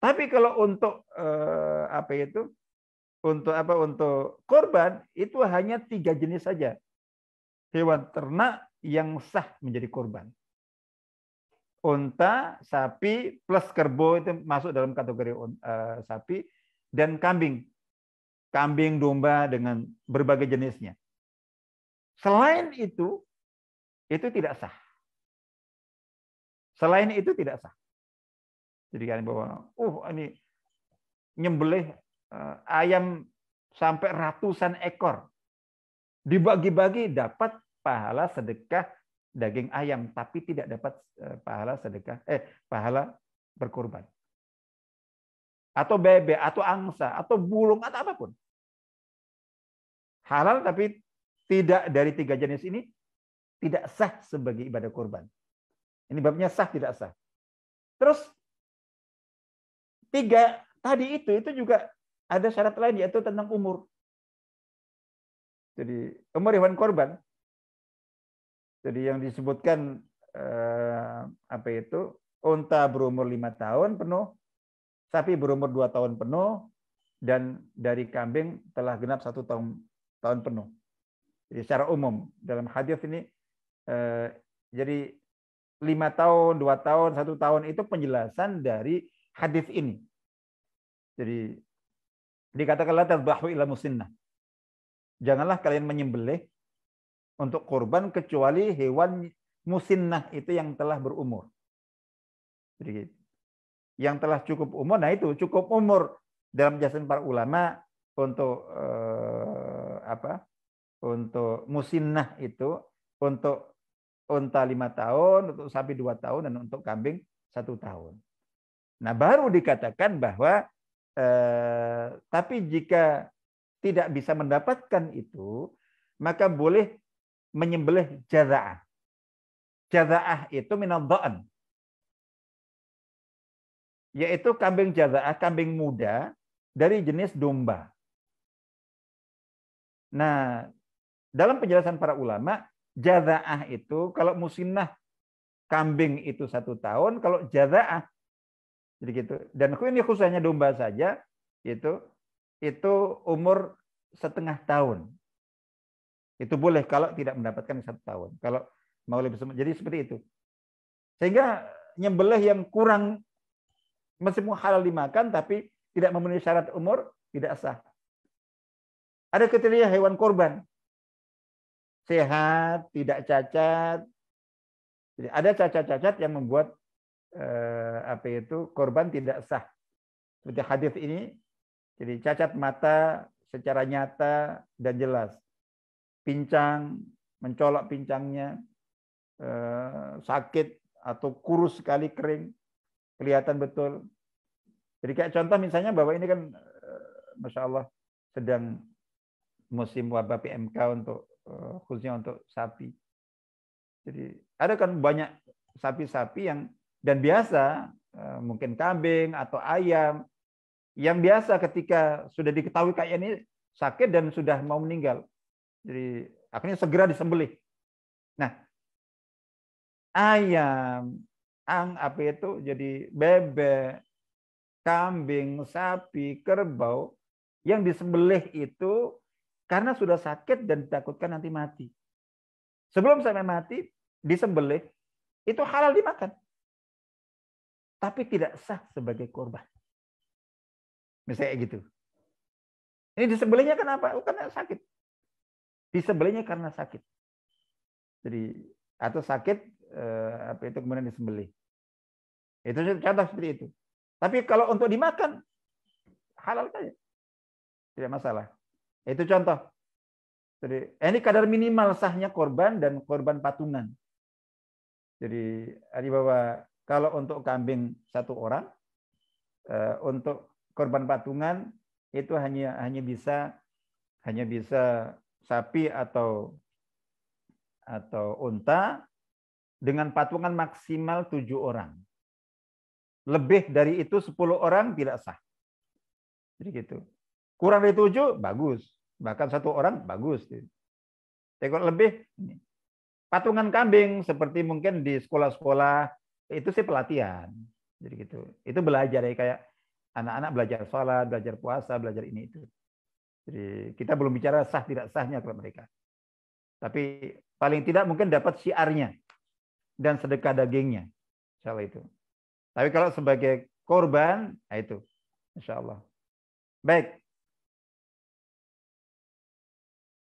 Tapi kalau untuk untuk kurban itu hanya 3 jenis saja hewan ternak yang sah menjadi kurban. unta, sapi plus kerbau itu masuk dalam kategori sapi, dan kambing. Kambing, domba dengan berbagai jenisnya. Selain itu tidak sah. Selain itu tidak sah. Jadi kan bahwa ini nyembelih ayam sampai ratusan ekor. Dibagi-bagi dapat pahala sedekah daging ayam, tapi tidak dapat pahala berkorban. Atau bebek, atau angsa, atau burung, atau apapun. Halal tapi tidak dari 3 jenis ini tidak sah sebagai ibadah kurban. Ini babnya sah tidak sah. Terus 3 tadi itu juga ada syarat lain, yaitu tentang umur. Jadi umur hewan korban. Jadi yang disebutkan unta berumur 5 tahun penuh, sapi berumur 2 tahun penuh, dan dari kambing telah genap 1 tahun penuh. Jadi secara umum dalam hadis ini jadi 5 tahun, 2 tahun, 1 tahun itu penjelasan dari hadis ini. Jadi dikatakanlah tadbahu ila musinnah. Janganlah kalian menyembelih untuk kurban kecuali hewan musinnah itu yang telah berumur. Jadi yang telah cukup umur, nah itu cukup umur dalam jelasan para ulama untuk untuk musinnah itu untuk unta 5 tahun, untuk sapi 2 tahun, dan untuk kambing 1 tahun. Nah baru dikatakan bahwa tapi jika tidak bisa mendapatkan itu, maka boleh menyembelih jaza'ah. Jaza'ah itu minal dha'an, yaitu kambing jaza'ah, kambing muda dari jenis domba. Nah, dalam penjelasan para ulama, jaza'ah itu kalau musinnah kambing itu 1 tahun, kalau jaza'ah jadi gitu. Dan ini khususnya domba saja itu umur 1/2 tahun. Itu boleh kalau tidak mendapatkan 1 tahun. Kalau mau lebih jadi seperti itu. Sehingga nyembelih yang kurang meskipun halal dimakan tapi tidak memenuhi syarat umur tidak sah. Ada kriteria hewan korban. Sehat, tidak cacat. Jadi ada cacat-cacat yang membuat korban tidak sah. Seperti hadis ini, jadi cacat mata secara nyata dan jelas, pincang, mencolok pincangnya, sakit atau kurus sekali kering, kelihatan betul. Jadi kayak contoh misalnya bahwa ini kan, Masya Allah, sedang musim wabah PMK untuk khususnya untuk sapi. Jadi ada kan banyak sapi-sapi yang dan biasa mungkin kambing atau ayam yang biasa ketika sudah diketahui kayak ini sakit dan sudah mau meninggal. Jadi akhirnya segera disembelih. Nah, ayam, jadi bebek, kambing, sapi, kerbau yang disembelih itu karena sudah sakit dan ditakutkan nanti mati. Sebelum sampai mati, disembelih, itu halal dimakan. Tapi tidak sah sebagai korban. Misalnya gitu. Ini disembelihnya kenapa? Karena sakit. Disembelihnya karena sakit. Jadi atau sakit kemudian disembelih. Itu contoh seperti itu. Tapi kalau untuk dimakan halal saja. Tidak masalah. Itu contoh. Jadi ini kadar minimal sahnya korban dan korban patungan. Jadi bahwa kalau untuk kambing 1 orang, untuk korban patungan itu hanya bisa sapi atau unta dengan patungan maksimal 7 orang. Lebih dari itu 10 orang tidak sah. Jadi gitu. Kurang dari 7 bagus, bahkan 1 orang bagus. Tapi kalau lebih, patungan kambing seperti mungkin di sekolah-sekolah itu sih pelatihan. Jadi gitu. Itu belajar ya, kayak anak-anak belajar sholat, belajar puasa, belajar ini itu. Jadi kita belum bicara sah tidak sahnya kalau mereka. Tapi paling tidak mungkin dapat syiarnya dan sedekah dagingnya. Insya Allah itu. Tapi kalau sebagai korban, nah itu. Insya Allah. Baik.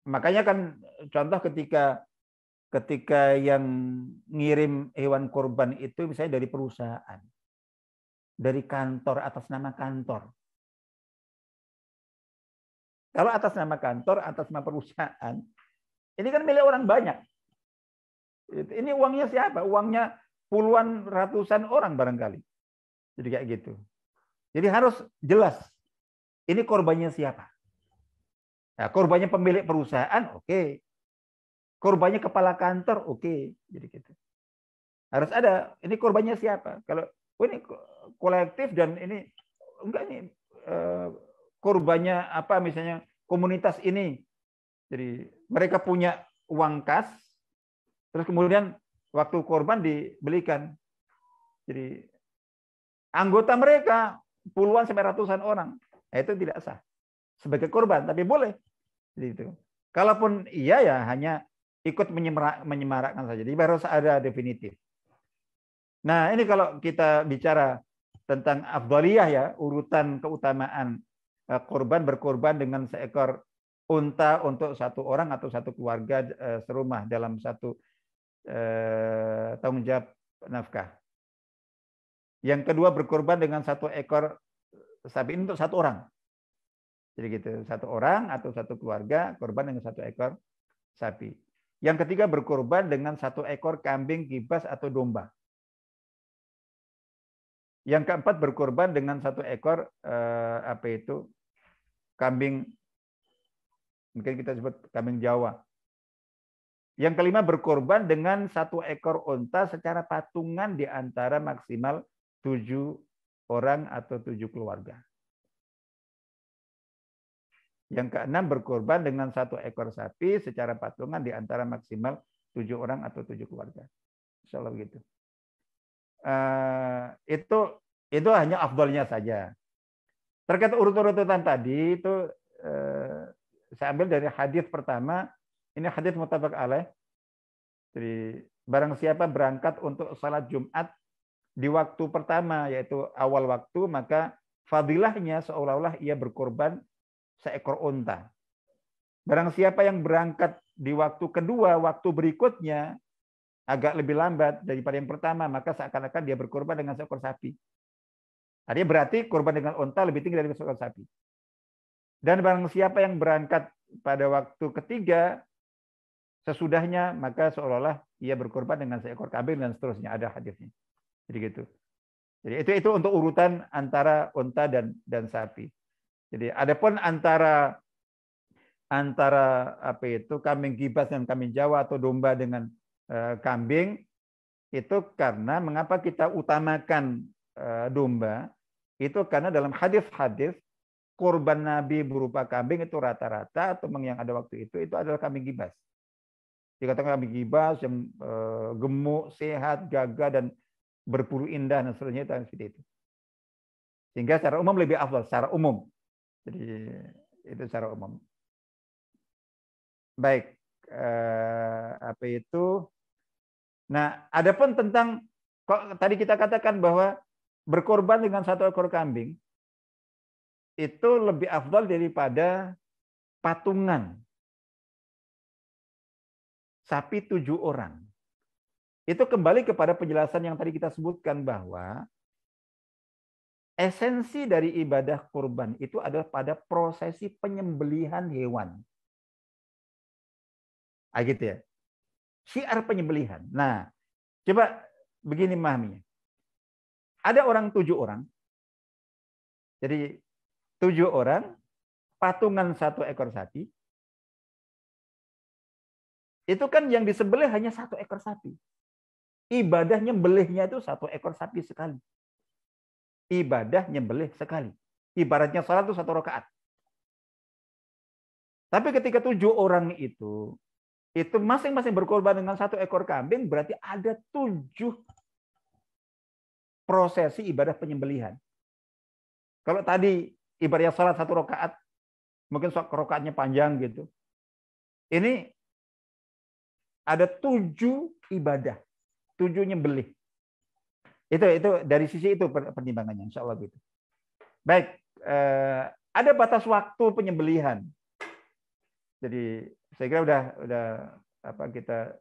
Makanya kan contoh ketika yang ngirim hewan korban itu misalnya dari perusahaan, dari kantor, atas nama kantor. Kalau atas nama kantor, atas nama perusahaan, ini kan milik orang banyak. Ini uangnya siapa? Uangnya puluhan, ratusan orang barangkali. Jadi kayak gitu. Jadi harus jelas, ini korbannya siapa? Nah, korbannya pemilik perusahaan, oke. Korbannya kepala kantor, oke. Jadi gitu. Harus ada, ini korbannya siapa? Kalau ini kolektif dan ini enggak, ini korbannya apa misalnya komunitas ini. Jadi mereka punya uang kas, terus kemudian waktu korban dibelikan. Jadi anggota mereka puluhan sampai ratusan orang. Nah, itu tidak sah sebagai korban, tapi boleh. Jadi itu. Kalaupun iya ya hanya ikut menyemarakkan saja. Jadi harus ada definitif. Nah, ini kalau kita bicara tentang afdaliyah ya, urutan keutamaan korban berkorban dengan seekor unta untuk satu orang atau satu keluarga serumah dalam satu tanggung jawab nafkah. Yang kedua berkorban dengan satu ekor sapi ini untuk satu orang. Jadi gitu, satu orang atau satu keluarga korban dengan satu ekor sapi. Yang ketiga berkorban dengan satu ekor kambing, kibas atau domba. Yang keempat berkorban dengan satu ekor kambing, mungkin kita sebut kambing Jawa. Yang kelima berkorban dengan satu ekor unta secara patungan di antara maksimal 7 orang atau 7 keluarga. Yang keenam berkorban dengan satu ekor sapi secara patungan di antara maksimal 7 orang atau 7 keluarga. Insya Allah begitu. Itu hanya afdalnya saja. Terkait urut-urutan tadi itu saya ambil dari hadis pertama. Ini hadis muttafaq alaih. Jadi barang siapa berangkat untuk salat Jumat di waktu pertama yaitu awal waktu, maka fadilahnya seolah-olah ia berkorban seekor unta. Barang siapa yang berangkat di waktu kedua, waktu berikutnya agak lebih lambat daripada yang pertama, maka seakan-akan dia berkorban dengan seekor sapi. Artinya berarti korban dengan unta lebih tinggi dari seekor sapi. Dan barang siapa yang berangkat pada waktu ketiga, sesudahnya, maka seolah-olah ia berkorban dengan seekor kambing dan seterusnya. Ada hadisnya. Jadi gitu. Jadi itu untuk urutan antara unta dan sapi. Jadi adapun antara kambing gibas dan kambing Jawa atau domba dengan kambing, itu karena mengapa kita utamakan domba, itu karena dalam hadis-hadis korban Nabi berupa kambing itu rata-rata atau yang ada waktu itu adalah kambing gibas. Dikatakan kambing gibas yang gemuk, sehat, gagah dan berbulu indah dan seterusnya seperti itu. Sehingga secara umum lebih afdal secara umum. Jadi itu secara umum. Baik, Nah, adapun tentang kok tadi kita katakan bahwa berkorban dengan satu ekor kambing itu lebih afdal daripada patungan sapi 7 orang. Itu kembali kepada penjelasan yang tadi kita sebutkan bahwa esensi dari ibadah kurban itu adalah pada prosesi penyembelihan hewan. Gitu ya. Syiar penyembelihan. Nah, coba begini memahaminya. Ada orang 7 orang. Jadi 7 orang, patungan satu ekor sapi. Itu kan yang disembelih hanya satu ekor sapi. Ibadah nyembelihnya itu satu ekor sapi sekali. Ibadah nyembelih sekali. Ibaratnya salat itu 1 rakaat. Tapi ketika 7 orang itu masing-masing berkorban dengan 1 ekor kambing, berarti ada 7 prosesi ibadah penyembelihan. Kalau tadi ibaratnya salat 1 rakaat, mungkin rakaatnya panjang gitu. Ini ada 7 ibadah, 7 nyembelih. Itu dari sisi itu pertimbangannya, insya Allah gitu. Baik, ada batas waktu penyembelihan. Jadi saya kira udah apa kita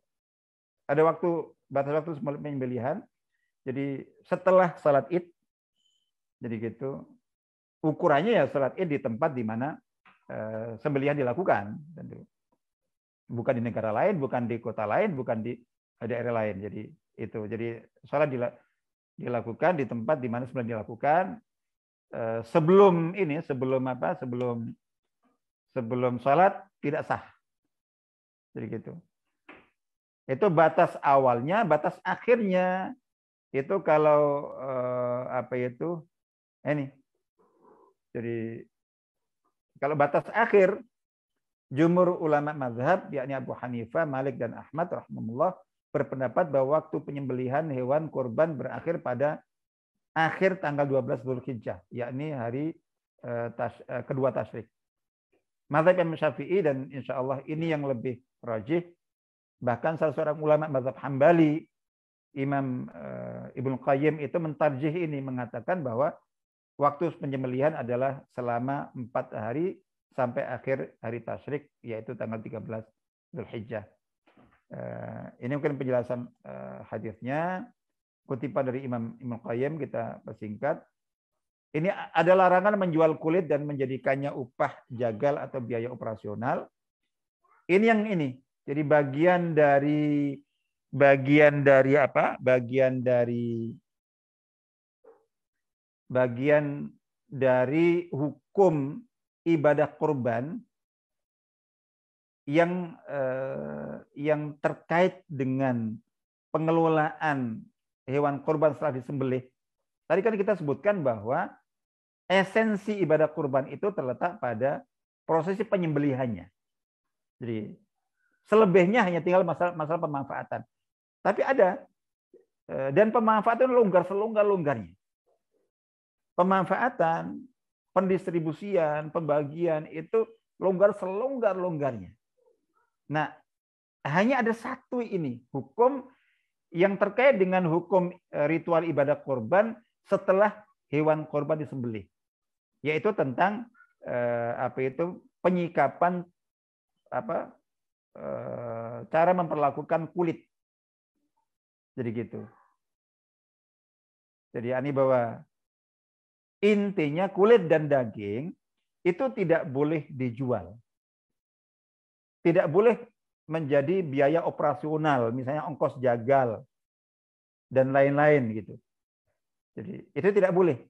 ada batas waktu penyembelihan. Jadi setelah salat Id, jadi gitu ukurannya ya salat Id di tempat di mana sembelihan dilakukan, tentu. Bukan di negara lain, bukan di kota lain, bukan di daerah lain. Jadi itu. Jadi salat dilakukan di tempat di mana sembelihan dilakukan. Sebelum salat tidak sah. Jadi gitu. Itu batas awalnya, batas akhirnya itu kalau ini. Jadi kalau batas akhir jumhur ulama mazhab yakni Abu Hanifah, Malik dan Ahmad rahimahullah berpendapat bahwa waktu penyembelihan hewan kurban berakhir pada akhir tanggal 12 Dzulhijjah, yakni hari kedua tasyrik. Mazhab Imam Syafi'i dan insya Allah ini yang lebih rajih. Bahkan salah seorang ulama mazhab Hambali, Imam Ibnu Qayyim itu mentarjih ini, mengatakan bahwa waktu penyembelihan adalah selama 4 hari sampai akhir hari tasyrik, yaitu tanggal 13 Dzulhijjah. Ini mungkin penjelasan hadisnya. Kutipan dari Imam Ibnu Qayyim kita persingkat. Ini ada larangan menjual kulit dan menjadikannya upah jagal atau biaya operasional. Ini yang ini. Jadi bagian dari hukum ibadah kurban yang terkait dengan pengelolaan hewan kurban setelah disembelih. Tadi kan kita sebutkan bahwa esensi ibadah kurban itu terletak pada prosesi penyembelihannya. Jadi selebihnya hanya tinggal masalah pemanfaatan. Tapi ada, dan pemanfaatan longgar selonggar-longgarnya. Pemanfaatan, pendistribusian, pembagian itu longgar selonggar-longgarnya. Nah, hanya ada satu ini, hukum yang terkait dengan hukum ritual ibadah kurban setelah hewan kurban disembelih, yaitu tentang penyikapan cara memperlakukan kulit. Jadi gitu. Jadi ini bahwa intinya kulit dan daging itu tidak boleh dijual. Tidak boleh menjadi biaya operasional, misalnya ongkos jagal dan lain-lain gitu. Jadi itu tidak boleh.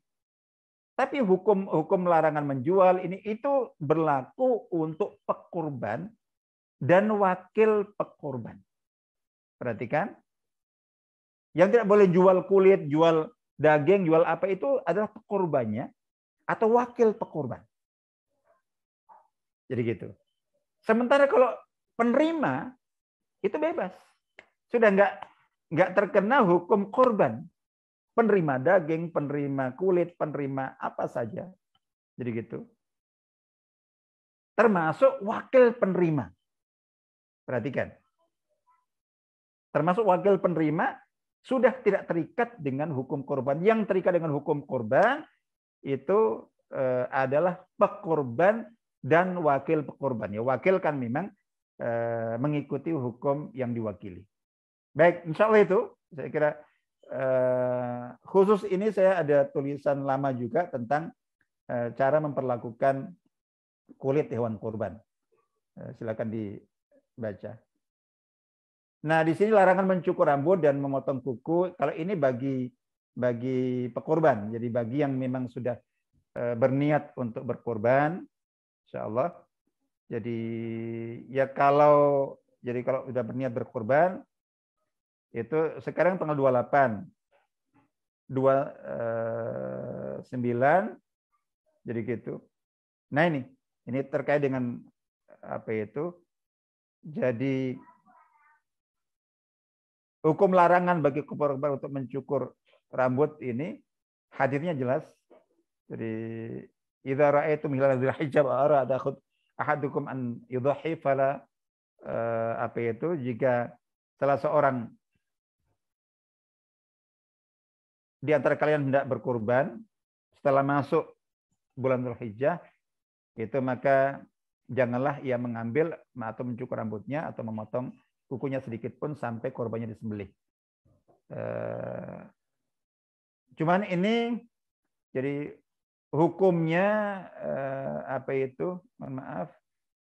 Tapi hukum larangan menjual itu berlaku untuk pekurban dan wakil pekurban. Perhatikan. Yang tidak boleh jual kulit, jual daging, jual apa itu adalah pekurbannya atau wakil pekurban. Jadi gitu. Sementara kalau penerima itu bebas. Sudah nggak terkena hukum korban. Penerima daging, penerima kulit, penerima apa saja. Jadi gitu. Termasuk wakil penerima. Perhatikan. Termasuk wakil penerima sudah tidak terikat dengan hukum korban. Yang terikat dengan hukum korban itu adalah pekorban dan wakil pekorban. Ya, wakil kan memang mengikuti hukum yang diwakili. Baik, insya Allah itu saya kira khusus ini saya ada tulisan lama juga tentang cara memperlakukan kulit hewan kurban. Silakan dibaca. Nah, di sini larangan mencukur rambut dan memotong kuku. Kalau ini bagi pekurban, jadi bagi yang memang sudah berniat untuk berkorban, insya Allah. Jadi ya kalau sudah berniat berkorban, itu sekarang tanggal 28, 29, jadi gitu. Nah ini terkait dengan apa itu? Jadi hukum larangan bagi korban untuk mencukur rambut ini hadirnya jelas. Jadi idza ra'aitum hilal dzulhijjah wa arada ahadukum an yudhi fala jika salah seorang di antara kalian hendak berkurban setelah masuk bulan Dzulhijjah, itu maka janganlah ia mengambil atau mencukur rambutnya atau memotong kukunya sedikit pun sampai korbannya disembelih. Cuman ini jadi hukumnya apa itu? Mohon maaf.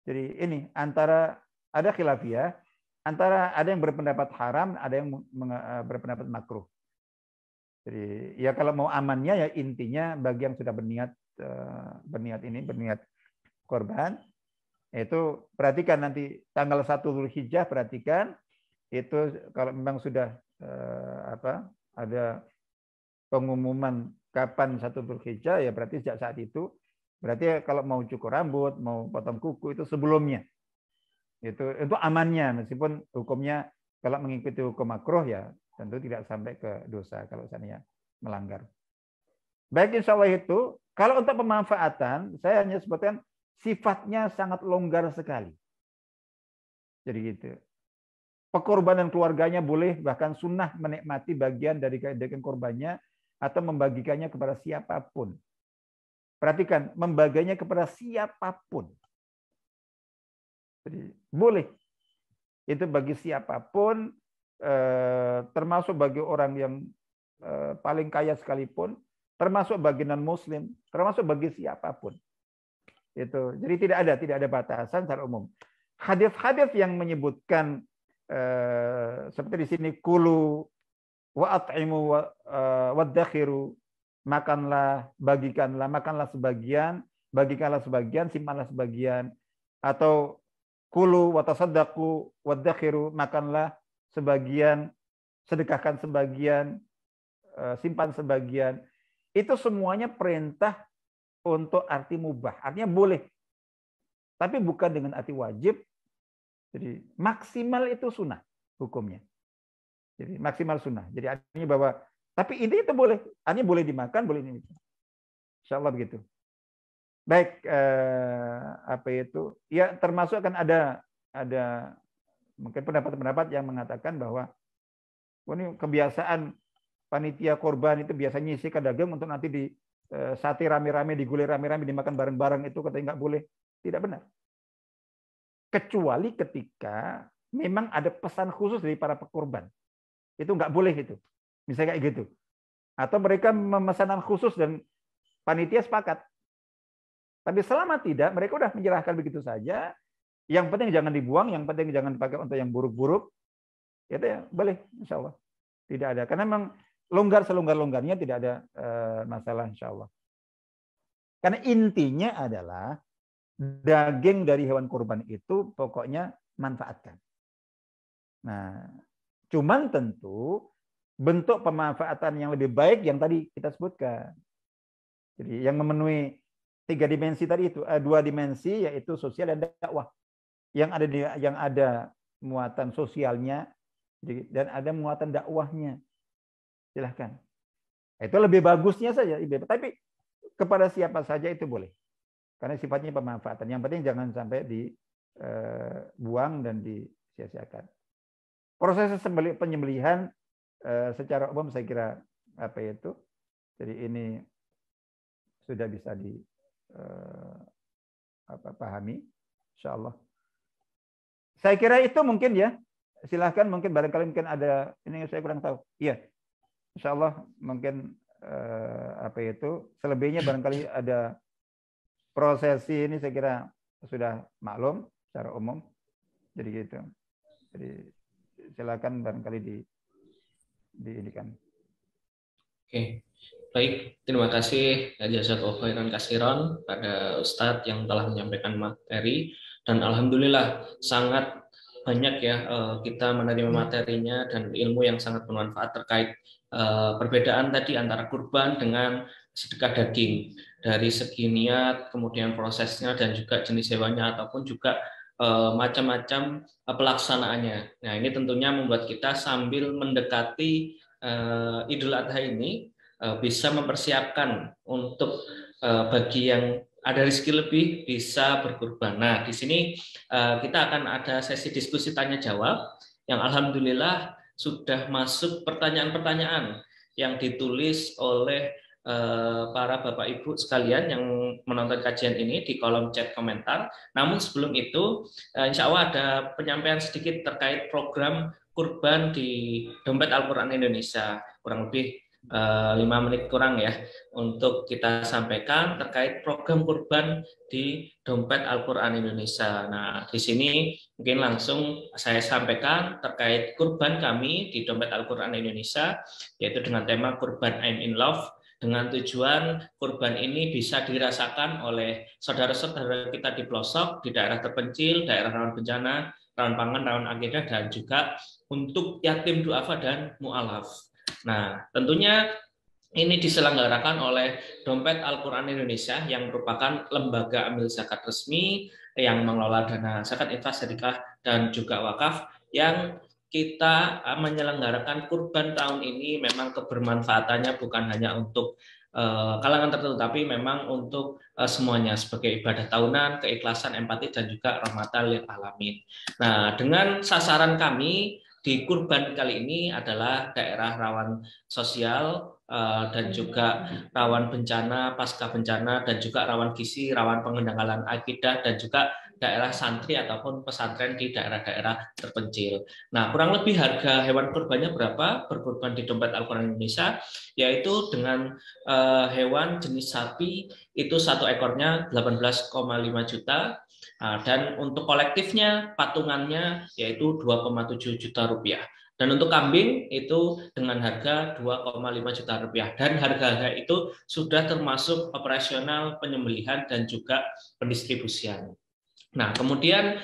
Jadi ini antara ada khilafiyah, antara ada yang berpendapat haram, ada yang berpendapat makruh. Jadi ya kalau mau amannya ya intinya bagi yang sudah berniat korban, itu perhatikan nanti tanggal 1 Dzulhijjah, perhatikan itu kalau memang sudah ada pengumuman kapan 1 Dzulhijjah, ya berarti sejak saat itu, berarti kalau mau cukur rambut, mau potong kuku itu sebelumnya. Itu amannya, meskipun hukumnya kalau mengikuti hukum makruh ya tentu tidak sampai ke dosa kalau seandainya melanggar. Baik, insya Allah itu. Kalau untuk pemanfaatan, saya hanya sebutkan sifatnya sangat longgar sekali. Jadi gitu. Pekorbanan keluarganya boleh, bahkan sunnah menikmati bagian dari daging korbannya atau membagikannya kepada siapapun. Perhatikan, membagikannya kepada siapapun. Jadi boleh. Itu bagi siapapun, termasuk bagi orang yang paling kaya sekalipun, termasuk bagi non-muslim, termasuk bagi siapapun. Itu. Jadi tidak ada batasan secara umum. Hadis-hadis yang menyebutkan seperti di sini kulu wa at'imu wa dakhiru, makanlah, bagikanlah, makanlah sebagian, bagikanlah sebagian, simpanlah sebagian, atau kulu wa tasaddaqu wa dakhiru, makanlah sebagian, sedekahkan sebagian, simpan sebagian. Itu semuanya perintah untuk arti mubah. Artinya boleh. Tapi bukan dengan arti wajib. Jadi maksimal itu sunnah hukumnya. Jadi maksimal sunnah. Jadi artinya bahwa, tapi ini itu boleh. Artinya boleh dimakan, boleh ini. Insya Allah begitu. Baik, apa itu? Ya termasuk kan ada mungkin pendapat-pendapat yang mengatakan bahwa ini kebiasaan panitia korban itu biasanya nyisikan daging untuk nanti di sate rame-rame, digulir rame-rame, dimakan bareng-bareng, itu katanya nggak boleh. Tidak benar. Kecuali ketika memang ada pesan khusus dari para pekorban. Itu nggak boleh itu. Misalnya kayak gitu. Atau mereka memesanan khusus dan panitia sepakat. Tapi selama tidak, mereka udah menyerahkan begitu saja. Yang penting jangan dibuang, yang penting jangan dipakai untuk yang buruk-buruk. Itu ya boleh, insya Allah. Tidak ada. Karena memang longgar selonggar-longgarnya, tidak ada masalah, insya Allah. Karena intinya adalah daging dari hewan kurban itu pokoknya manfaatkan. Nah, cuman tentu bentuk pemanfaatan yang lebih baik yang tadi kita sebutkan. Jadi yang memenuhi 3 dimensi tadi itu, 2 dimensi yaitu sosial dan dakwah. Yang ada muatan sosialnya dan ada muatan dakwahnya. Silahkan. Itu lebih bagusnya saja. Tapi kepada siapa saja itu boleh. Karena sifatnya pemanfaatan. Yang penting jangan sampai dibuang dan disia-siakan. Proses penyembelihan secara umum saya kira apa itu. Jadi ini sudah bisa dipahami. Insyaallah. Saya kira itu mungkin ya. Silahkan, mungkin barangkali mungkin ada ini yang saya kurang tahu. Iya. Insyaallah mungkin apa itu selebihnya barangkali ada prosesi ini saya kira sudah maklum secara umum. Jadi gitu. Jadi silakan barangkali diinikan. Oke. Baik, terima kasih jazakallahu khairan katsiran pada Ustadz yang telah menyampaikan materi, dan alhamdulillah sangat banyak ya kita menerima materinya dan ilmu yang sangat bermanfaat terkait perbedaan tadi antara kurban dengan sedekah daging, dari segi niat, kemudian prosesnya, dan juga jenis hewannya ataupun juga macam-macam pelaksanaannya. Nah, ini tentunya membuat kita sambil mendekati Idul Adha ini bisa mempersiapkan untuk bagi yang ada rezeki lebih bisa berkurban. Nah, di sini kita akan ada sesi diskusi tanya jawab yang alhamdulillah sudah masuk pertanyaan-pertanyaan yang ditulis oleh para Bapak Ibu sekalian yang menonton kajian ini di kolom chat komentar. Namun sebelum itu, insya Allah ada penyampaian sedikit terkait program kurban di Dompet Al-Quran Indonesia. Kurang lebih 5 menit kurang ya untuk kita sampaikan terkait program kurban di Dompet Al-Quran Indonesia. Nah, di sini mungkin langsung saya sampaikan terkait kurban kami di Dompet Al-Quran Indonesia, yaitu dengan tema Kurban I'm in Love, dengan tujuan kurban ini bisa dirasakan oleh saudara-saudara kita di pelosok, di daerah terpencil, daerah rawan bencana, rawan pangan, rawan akidah, dan juga untuk yatim duafa dan mu'alaf. Nah, tentunya ini diselenggarakan oleh Dompet Al-Quran Indonesia yang merupakan lembaga amil zakat resmi yang mengelola dana zakat infak sedekah dan juga wakaf, yang kita menyelenggarakan kurban tahun ini memang kebermanfaatannya bukan hanya untuk kalangan tertentu, tapi memang untuk semuanya sebagai ibadah tahunan, keikhlasan, empati, dan juga rahmatan lil alamin. Nah, dengan sasaran kami di kurban kali ini adalah daerah rawan sosial dan juga rawan bencana, pasca bencana, dan juga rawan gizi, rawan pengendalian akidah, dan juga daerah santri ataupun pesantren di daerah-daerah terpencil. Nah, kurang lebih harga hewan kurbannya berapa berkurban di Dompet Al-Quran Indonesia, yaitu dengan hewan jenis sapi itu satu ekornya 18,5 juta, dan untuk kolektifnya patungannya yaitu 2,7 juta rupiah. Dan untuk kambing itu dengan harga 2,5 juta rupiah. Dan harga-harga itu sudah termasuk operasional penyembelihan dan juga pendistribusian. Nah, kemudian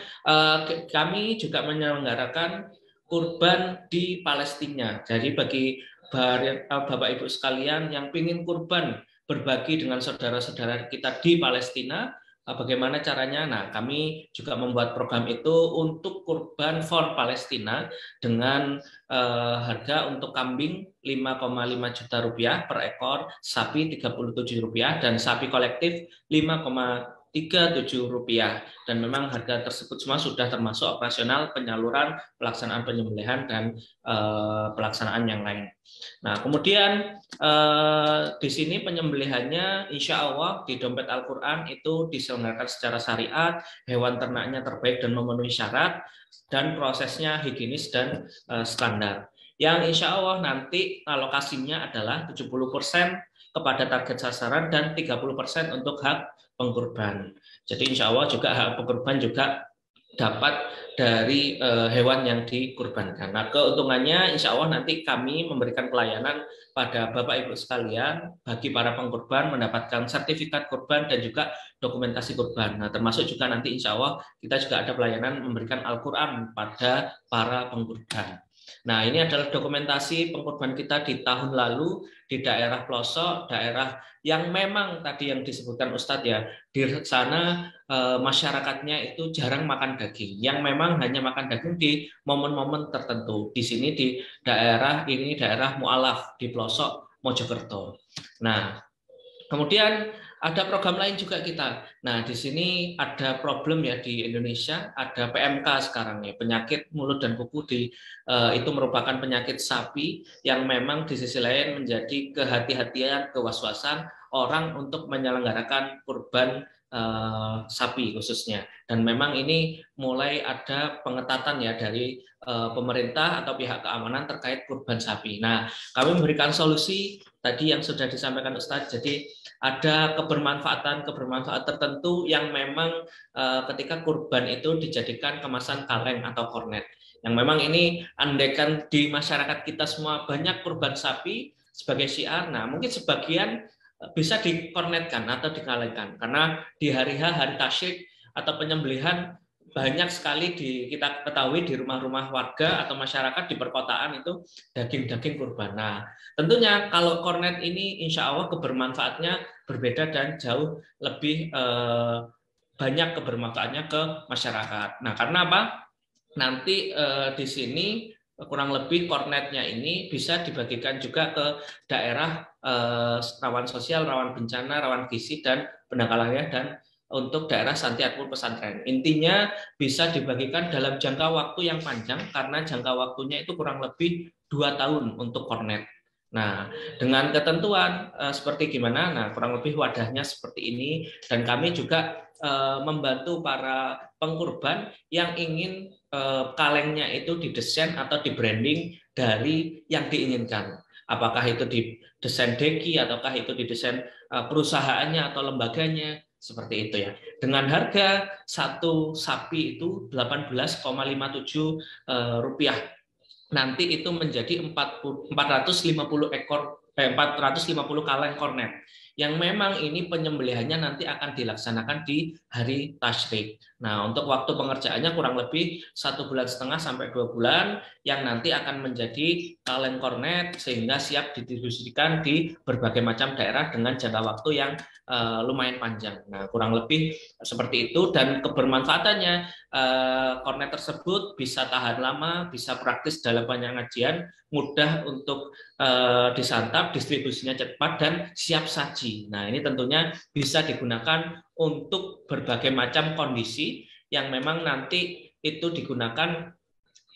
kami juga menyelenggarakan kurban di Palestina. Jadi bagi Bapak Ibu sekalian yang ingin kurban berbagi dengan saudara-saudara kita di Palestina, bagaimana caranya? Nah, kami juga membuat program itu untuk kurban for Palestina dengan harga untuk kambing 5,5 juta rupiah per ekor, sapi 37 rupiah, dan sapi kolektif 5,37 rupiah. Dan memang harga tersebut semua sudah termasuk operasional, penyaluran, pelaksanaan penyembelihan, dan pelaksanaan yang lain. Nah, kemudian di sini penyembelihannya insya Allah di Dompet Al-Quran itu diselenggarakan secara syariat, hewan ternaknya terbaik dan memenuhi syarat, dan prosesnya higienis dan standar. Yang insya Allah nanti alokasinya adalah 70% kepada target sasaran dan 30% untuk hak pengkurban. Jadi insya Allah juga hak pengkurban juga dapat dari hewan yang dikurbankan. Nah, keuntungannya insya Allah nanti kami memberikan pelayanan pada Bapak Ibu sekalian bagi para pengkurban mendapatkan sertifikat kurban dan juga dokumentasi kurban. Nah, termasuk juga nanti insya Allah kita juga ada pelayanan memberikan Al-Quran pada para pengkurban. Nah, ini adalah dokumentasi pengkurban kita di tahun lalu di daerah pelosok, daerah yang memang tadi yang disebutkan Ustadz ya, di sana masyarakatnya itu jarang makan daging, yang memang hanya makan daging di momen-momen tertentu. Di sini di daerah ini daerah mu'alaf di pelosok Mojokerto. Nah, kemudian ada program lain juga kita. Nah, di sini ada problem ya di Indonesia, ada PMK sekarang ya, penyakit mulut dan kuku itu merupakan penyakit sapi yang memang di sisi lain menjadi kehati-hatian, kewaswasan orang untuk menyelenggarakan kurban sapi khususnya. Dan memang ini mulai ada pengetatan ya dari pemerintah atau pihak keamanan terkait kurban sapi. Nah, kami memberikan solusi tadi yang sudah disampaikan Ustadz. Jadi ada kebermanfaatan tertentu yang memang ketika kurban itu dijadikan kemasan kaleng atau kornet. Yang memang ini andaikan di masyarakat kita semua banyak kurban sapi sebagai syiar, nah mungkin sebagian bisa dikornetkan atau dikalengkan. Karena di hari H, hari tasyrik atau penyembelihan banyak sekali kita ketahui di rumah-rumah warga atau masyarakat di perkotaan itu daging-daging kurban. Nah, tentunya kalau kornet ini insya Allah kebermanfaatnya berbeda dan jauh lebih banyak kebermanfaatnya ke masyarakat. Nah, karena apa? Nanti di sini kurang lebih kornetnya ini bisa dibagikan juga ke daerah rawan sosial, rawan bencana, rawan gizi, dan pendangkalannya, dan untuk daerah santri ataupun pesantren. Intinya bisa dibagikan dalam jangka waktu yang panjang karena jangka waktunya itu kurang lebih 2 tahun untuk kornet. Nah, dengan ketentuan seperti gimana? Nah, kurang lebih wadahnya seperti ini, dan kami juga membantu para pengkurban yang ingin kalengnya itu didesain atau di branding dari yang diinginkan. Apakah itu didesain deki, ataukah itu didesain perusahaannya atau lembaganya, seperti itu ya. Dengan harga satu sapi itu 18,57 rupiah, nanti itu menjadi 450 kaleng kornet, yang memang ini penyembelihannya nanti akan dilaksanakan di hari tasyrik. Nah, untuk waktu pengerjaannya kurang lebih 1,5 bulan sampai 2 bulan, yang nanti akan menjadi kaleng kornet sehingga siap didistribusikan di berbagai macam daerah dengan jangka waktu yang lumayan panjang. Nah, kurang lebih seperti itu, dan kebermanfaatannya, kornet tersebut bisa tahan lama, bisa praktis dalam penyajian, mudah untuk disantap, distribusinya cepat dan siap saji. Nah, ini tentunya bisa digunakan untuk berbagai macam kondisi yang memang nanti itu digunakan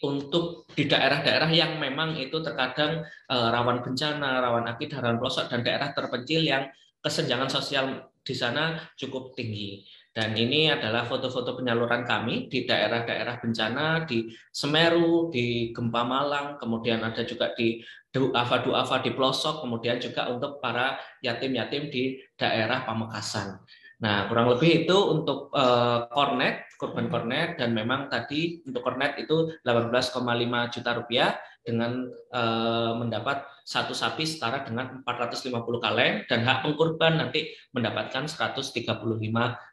untuk di daerah-daerah yang memang itu terkadang rawan bencana, rawan akidah, rawan pelosok, dan daerah terpencil yang kesenjangan sosial di sana cukup tinggi. Dan ini adalah foto-foto penyaluran kami di daerah-daerah bencana, di Semeru, di Gempa Malang, kemudian ada juga di duafa-duafa di pelosok, kemudian juga untuk para yatim-yatim di daerah Pamekasan. Nah, kurang lebih itu untuk kornet, korban kornet, dan memang tadi untuk kornet itu 18,5 juta rupiah dengan mendapat satu sapi setara dengan 450 kaleng, dan hak pengkurban nanti mendapatkan 135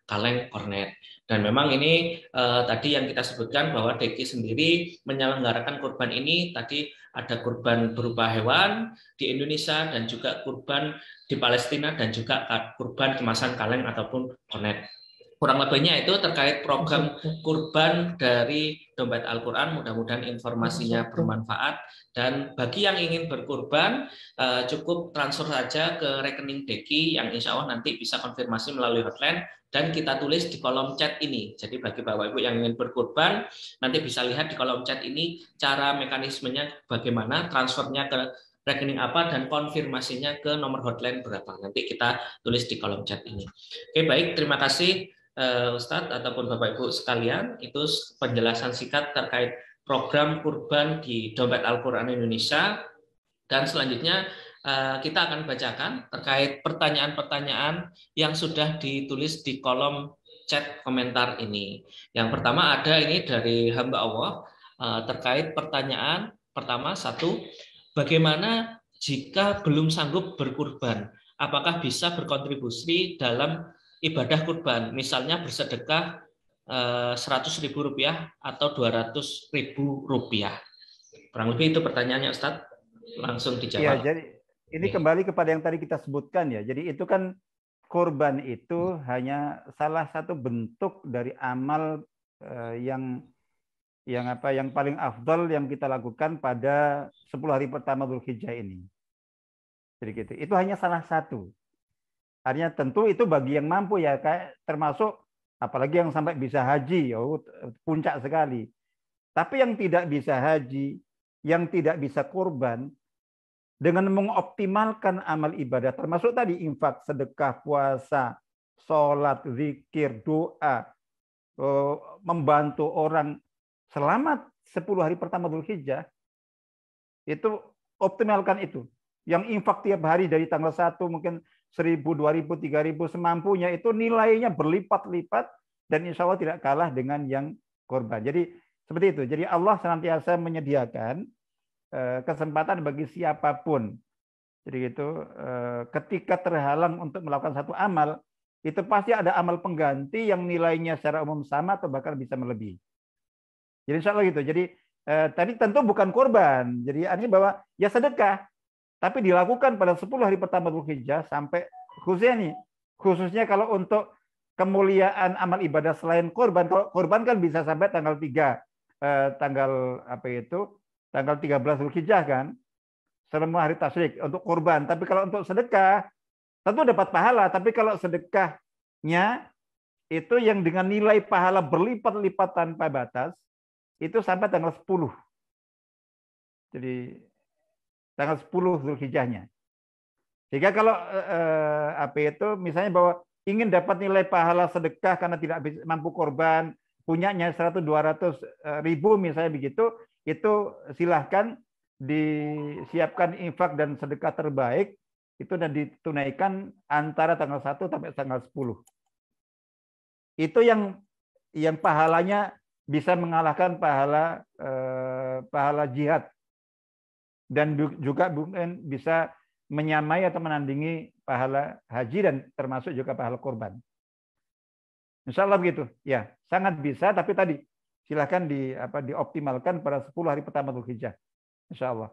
kaleng kornet. Dan memang ini tadi yang kita sebutkan bahwa DKI sendiri menyelenggarakan kurban ini, tadi ada kurban berupa hewan di Indonesia dan juga kurban di Palestina dan juga kurban kemasan kaleng ataupun kornet. Kurang lebihnya itu terkait program kurban dari Dompet Al-Quran. Mudah-mudahan informasinya bermanfaat, dan bagi yang ingin berkurban cukup transfer saja ke rekening DKI yang insya Allah nanti bisa konfirmasi melalui hotline, dan kita tulis di kolom chat ini. Jadi bagi Bapak Ibu yang ingin berkurban, nanti bisa lihat di kolom chat ini cara mekanismenya bagaimana, transfernya ke rekening apa, dan konfirmasinya ke nomor hotline berapa. Nanti kita tulis di kolom chat ini. Oke, baik, terima kasih Ustadz ataupun Bapak Ibu sekalian. Itu penjelasan singkat terkait program kurban di Dompet Al-Quran Indonesia. Dan selanjutnya kita akan bacakan terkait pertanyaan-pertanyaan yang sudah ditulis di kolom chat komentar ini. Yang pertama ada ini dari hamba Allah terkait pertanyaan pertama, satu, bagaimana jika belum sanggup berkurban? Apakah bisa berkontribusi dalam ibadah kurban, misalnya bersedekah 100.000 rupiah atau 200.000 rupiah? Kurang lebih itu pertanyaannya, Ustadz. Langsung Iya, dijawab. jadi ini kembali kepada yang tadi kita sebutkan ya. Jadi itu kan kurban itu hanya salah satu bentuk dari amal yang paling afdal yang kita lakukan pada 10 hari pertama Dzulhijjah ini. Jadi gitu. Itu hanya salah satu. Artinya tentu itu bagi yang mampu ya, kayak termasuk apalagi yang sampai bisa haji, oh, puncak sekali. Tapi yang tidak bisa haji, yang tidak bisa kurban, dengan mengoptimalkan amal ibadah, termasuk tadi infak, sedekah, puasa, sholat, zikir, doa, membantu orang selamat 10 hari pertama Dzulhijjah, itu optimalkan itu. Yang infak tiap hari dari tanggal 1 mungkin 1.000, 2.000, 3.000 semampunya, itu nilainya berlipat-lipat dan insya Allah tidak kalah dengan yang korban. Jadi seperti itu. Jadi Allah senantiasa menyediakan kesempatan bagi siapapun. Jadi itu ketika terhalang untuk melakukan satu amal, itu pasti ada amal pengganti yang nilainya secara umum sama atau bahkan bisa melebihi. Jadi insya Allah gitu. Jadi tadi tentu bukan korban. Jadi artinya bahwa ya sedekah, tapi dilakukan pada 10 hari pertama Dzulhijjah sampai khususnya kalau untuk kemuliaan amal ibadah selain korban. Kalau korban kan bisa sampai tanggal 3 tanggal apa itu? Tanggal 13 Dzulhijjah kan. Selama hari tasyrik untuk korban. Tapi kalau untuk sedekah tentu dapat pahala, tapi kalau sedekahnya itu yang dengan nilai pahala berlipat-lipat tanpa batas, itu sampai tanggal 10. Jadi tanggal 10 Zulhijjahnya. Sehingga kalau apa itu misalnya bahwa ingin dapat nilai pahala sedekah karena tidak mampu korban, punyanya 100-200 ribu misalnya begitu, itu silahkan disiapkan infak dan sedekah terbaik itu dan ditunaikan antara tanggal 1 sampai tanggal 10. Itu yang pahalanya bisa mengalahkan pahala jihad dan juga mungkin bisa menyamai atau menandingi pahala haji dan termasuk juga pahala korban. Insya Allah begitu. Ya, sangat bisa. Tapi tadi silahkan dioptimalkan pada 10 hari pertama Dzulhijjah. Insya Allah.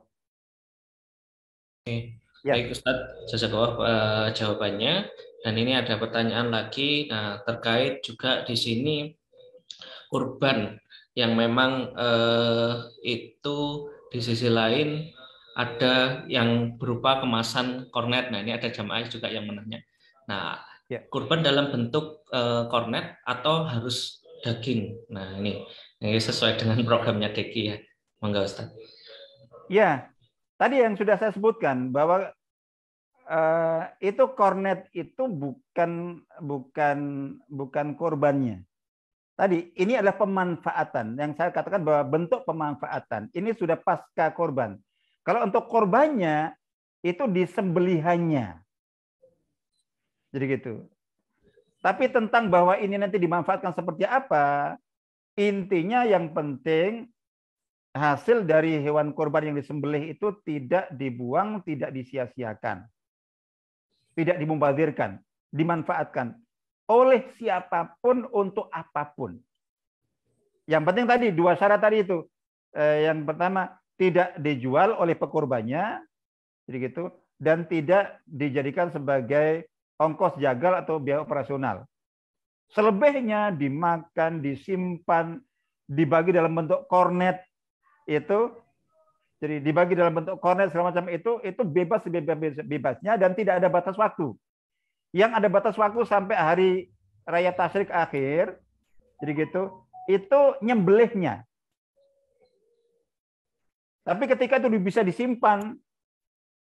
Oke. Ya. Baik Ustadz, jazakallah jawabannya. Dan ini ada pertanyaan lagi. Nah, terkait juga di sini kurban yang memang itu di sisi lain ada yang berupa kemasan kornet. Nah, ini ada jamaah juga yang menanya. Nah, kurban dalam bentuk kornet atau harus daging? Nah, ini sesuai dengan programnya Deki ya. Monggo Ustaz. Ya, tadi yang sudah saya sebutkan bahwa itu kornet itu bukan korbannya. Tadi ini adalah pemanfaatan yang saya katakan bahwa bentuk pemanfaatan ini sudah pasca korban. Kalau untuk korbannya itu disembelihannya. Jadi gitu. Tapi tentang bahwa ini nanti dimanfaatkan seperti apa, intinya yang penting hasil dari hewan korban yang disembelih itu tidak dibuang, tidak disia-siakan. Tidak dimubazirkan, dimanfaatkan oleh siapapun untuk apapun. Yang penting tadi dua syarat tadi itu. Yang pertama tidak dijual oleh pekorbannya, jadi gitu, dan tidak dijadikan sebagai ongkos jagal atau biaya operasional. Selebihnya dimakan, disimpan, dibagi dalam bentuk kornet itu, jadi dibagi dalam bentuk kornet segala macam itu bebas bebasnya dan tidak ada batas waktu. Yang ada batas waktu sampai hari raya tasyrik akhir, jadi gitu, itu nyembelihnya. Tapi ketika itu bisa disimpan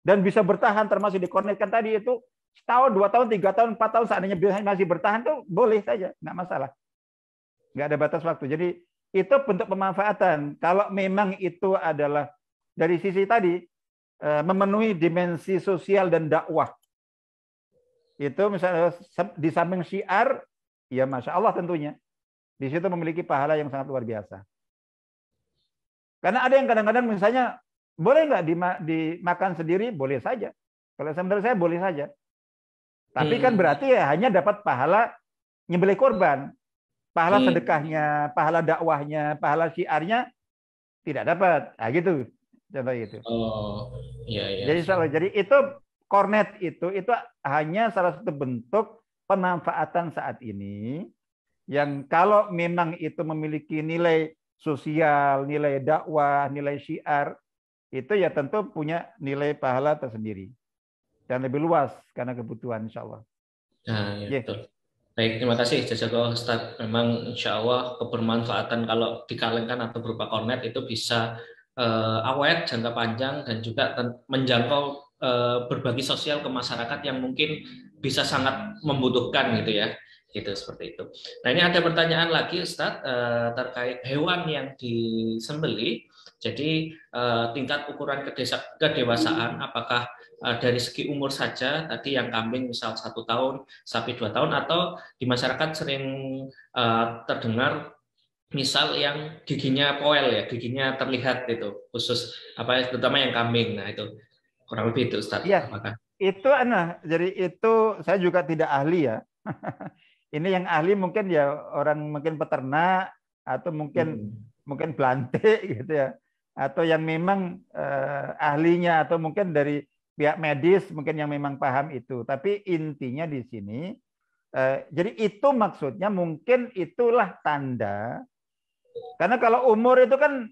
dan bisa bertahan termasuk dikornetkan tadi itu setahun, 2 tahun, 3 tahun, 4 tahun seandainya masih bertahan tuh boleh saja, nggak masalah. Nggak ada batas waktu. Jadi itu bentuk pemanfaatan. Kalau memang itu adalah dari sisi tadi memenuhi dimensi sosial dan dakwah. Itu misalnya di samping syiar, ya Masya Allah tentunya. Di situ memiliki pahala yang sangat luar biasa. Karena ada yang kadang-kadang misalnya, boleh nggak dimakan sendiri? Boleh saja. Kalau menurut saya boleh saja. Tapi kan berarti ya hanya dapat pahala nyembelih korban. Pahala sedekahnya, pahala dakwahnya, pahala syiarnya tidak dapat. Nah gitu. Contoh itu. Oh, iya. Jadi itu kornet itu hanya salah satu bentuk pemanfaatan saat ini yang kalau memang itu memiliki nilai sosial, nilai dakwah, nilai syiar, itu ya tentu punya nilai pahala tersendiri dan lebih luas karena kebutuhan insya Allah. Nah, ya, betul. Baik, terima kasih jazakallah Ustaz. Memang insya Allah kebermanfaatan kalau dikalengkan atau berupa kornet itu bisa awet, jangka panjang, dan juga menjangkau berbagi sosial ke masyarakat yang mungkin bisa sangat membutuhkan gitu ya. Gitu seperti itu. Nah, ini ada pertanyaan lagi Ustaz terkait hewan yang disembelih. Jadi tingkat ukuran kedewasaan apakah dari segi umur saja, tadi yang kambing misal 1 tahun, sapi 2 tahun, atau di masyarakat sering terdengar misal yang giginya poel ya, giginya terlihat itu khusus terutama yang kambing. Nah, itu kurang lebih itu Ustaz. Iya, itu jadi itu saya juga tidak ahli ya. Ini yang ahli mungkin ya orang mungkin peternak atau mungkin belantik gitu ya, atau yang memang ahlinya atau mungkin dari pihak medis mungkin yang memang paham itu. Tapi intinya di sini, jadi itu maksudnya mungkin itulah tanda. Karena kalau umur itu kan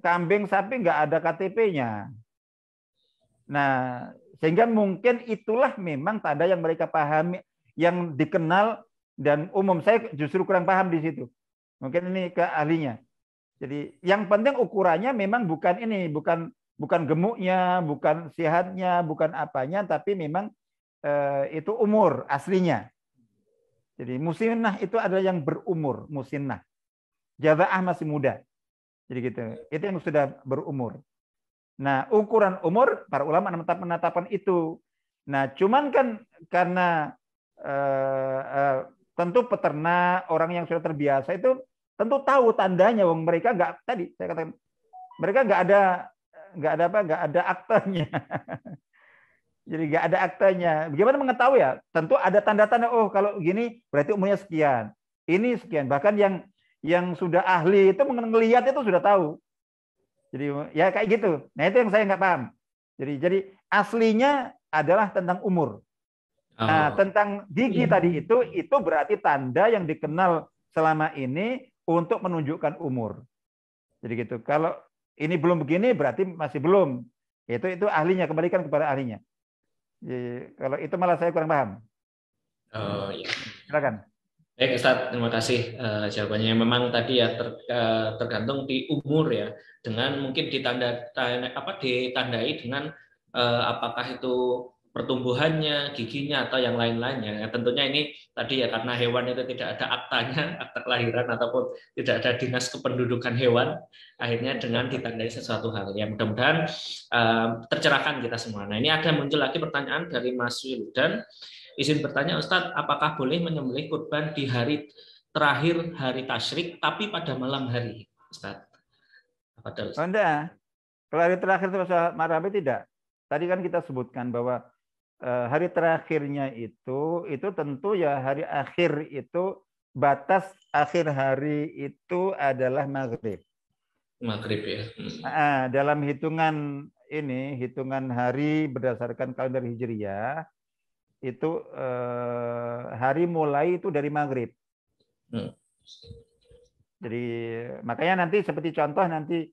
kambing sapi nggak ada KTP-nya. Nah, sehingga mungkin itulah memang tanda yang mereka pahami, yang dikenal dan umum. Saya justru kurang paham di situ. Mungkin ini ke ahlinya. Jadi yang penting ukurannya memang bukan bukan gemuknya, bukan sehatnya, bukan apanya, tapi memang itu umur aslinya. Jadi musinnah itu adalah yang berumur, musinnah. Jaza'ah masih muda. Jadi gitu. Itu yang sudah berumur. Nah, ukuran umur para ulama menetapkan itu. Nah, cuman kan karena tentu peternak, orang yang sudah terbiasa itu tentu tahu tandanya. Wong mereka nggak, tadi saya katakan, mereka nggak ada aktanya. Jadi nggak ada aktanya. Bagaimana mengetahui ya? Tentu ada tanda-tanda. Oh, kalau gini berarti umurnya sekian. Ini sekian. Bahkan yang sudah ahli itu melihat itu sudah tahu. Jadi ya kayak gitu. Nah itu yang saya nggak paham. Jadi aslinya adalah tentang umur. Nah tentang gigi tadi itu berarti tanda yang dikenal selama ini untuk menunjukkan umur. Jadi gitu. Kalau ini belum begini berarti masih belum. Itu ahlinya, kembalikan kepada ahlinya. Jadi, kalau itu malah saya kurang paham. Oh iya. Silakan. Baik Ustadz, terima kasih jawabannya. Memang tadi ya tergantung di umur ya, dengan mungkin ditandai dengan apakah itu pertumbuhannya, giginya atau yang lain-lainnya. Ya, tentunya ini tadi ya karena hewan itu tidak ada aktanya, akta kelahiran ataupun tidak ada dinas kependudukan hewan, akhirnya dengan ditandai sesuatu hal. Ya mudah-mudahan tercerahkan kita semua. Nah ini ada muncul lagi pertanyaan dari Mas Wildan. Izin bertanya Ustadz, apakah boleh menyembelih kurban di hari terakhir hari tasyrik tapi pada malam hari, Ustadz? Oh, enggak. Kalau hari terakhir itu Marabi tidak. Tadi kan kita sebutkan bahwa hari terakhirnya itu tentu ya hari akhir itu batas akhir hari itu adalah maghrib. Maghrib ya. Dalam hitungan hari berdasarkan kalender Hijriyah itu hari mulai itu dari maghrib. Jadi makanya nanti seperti contoh nanti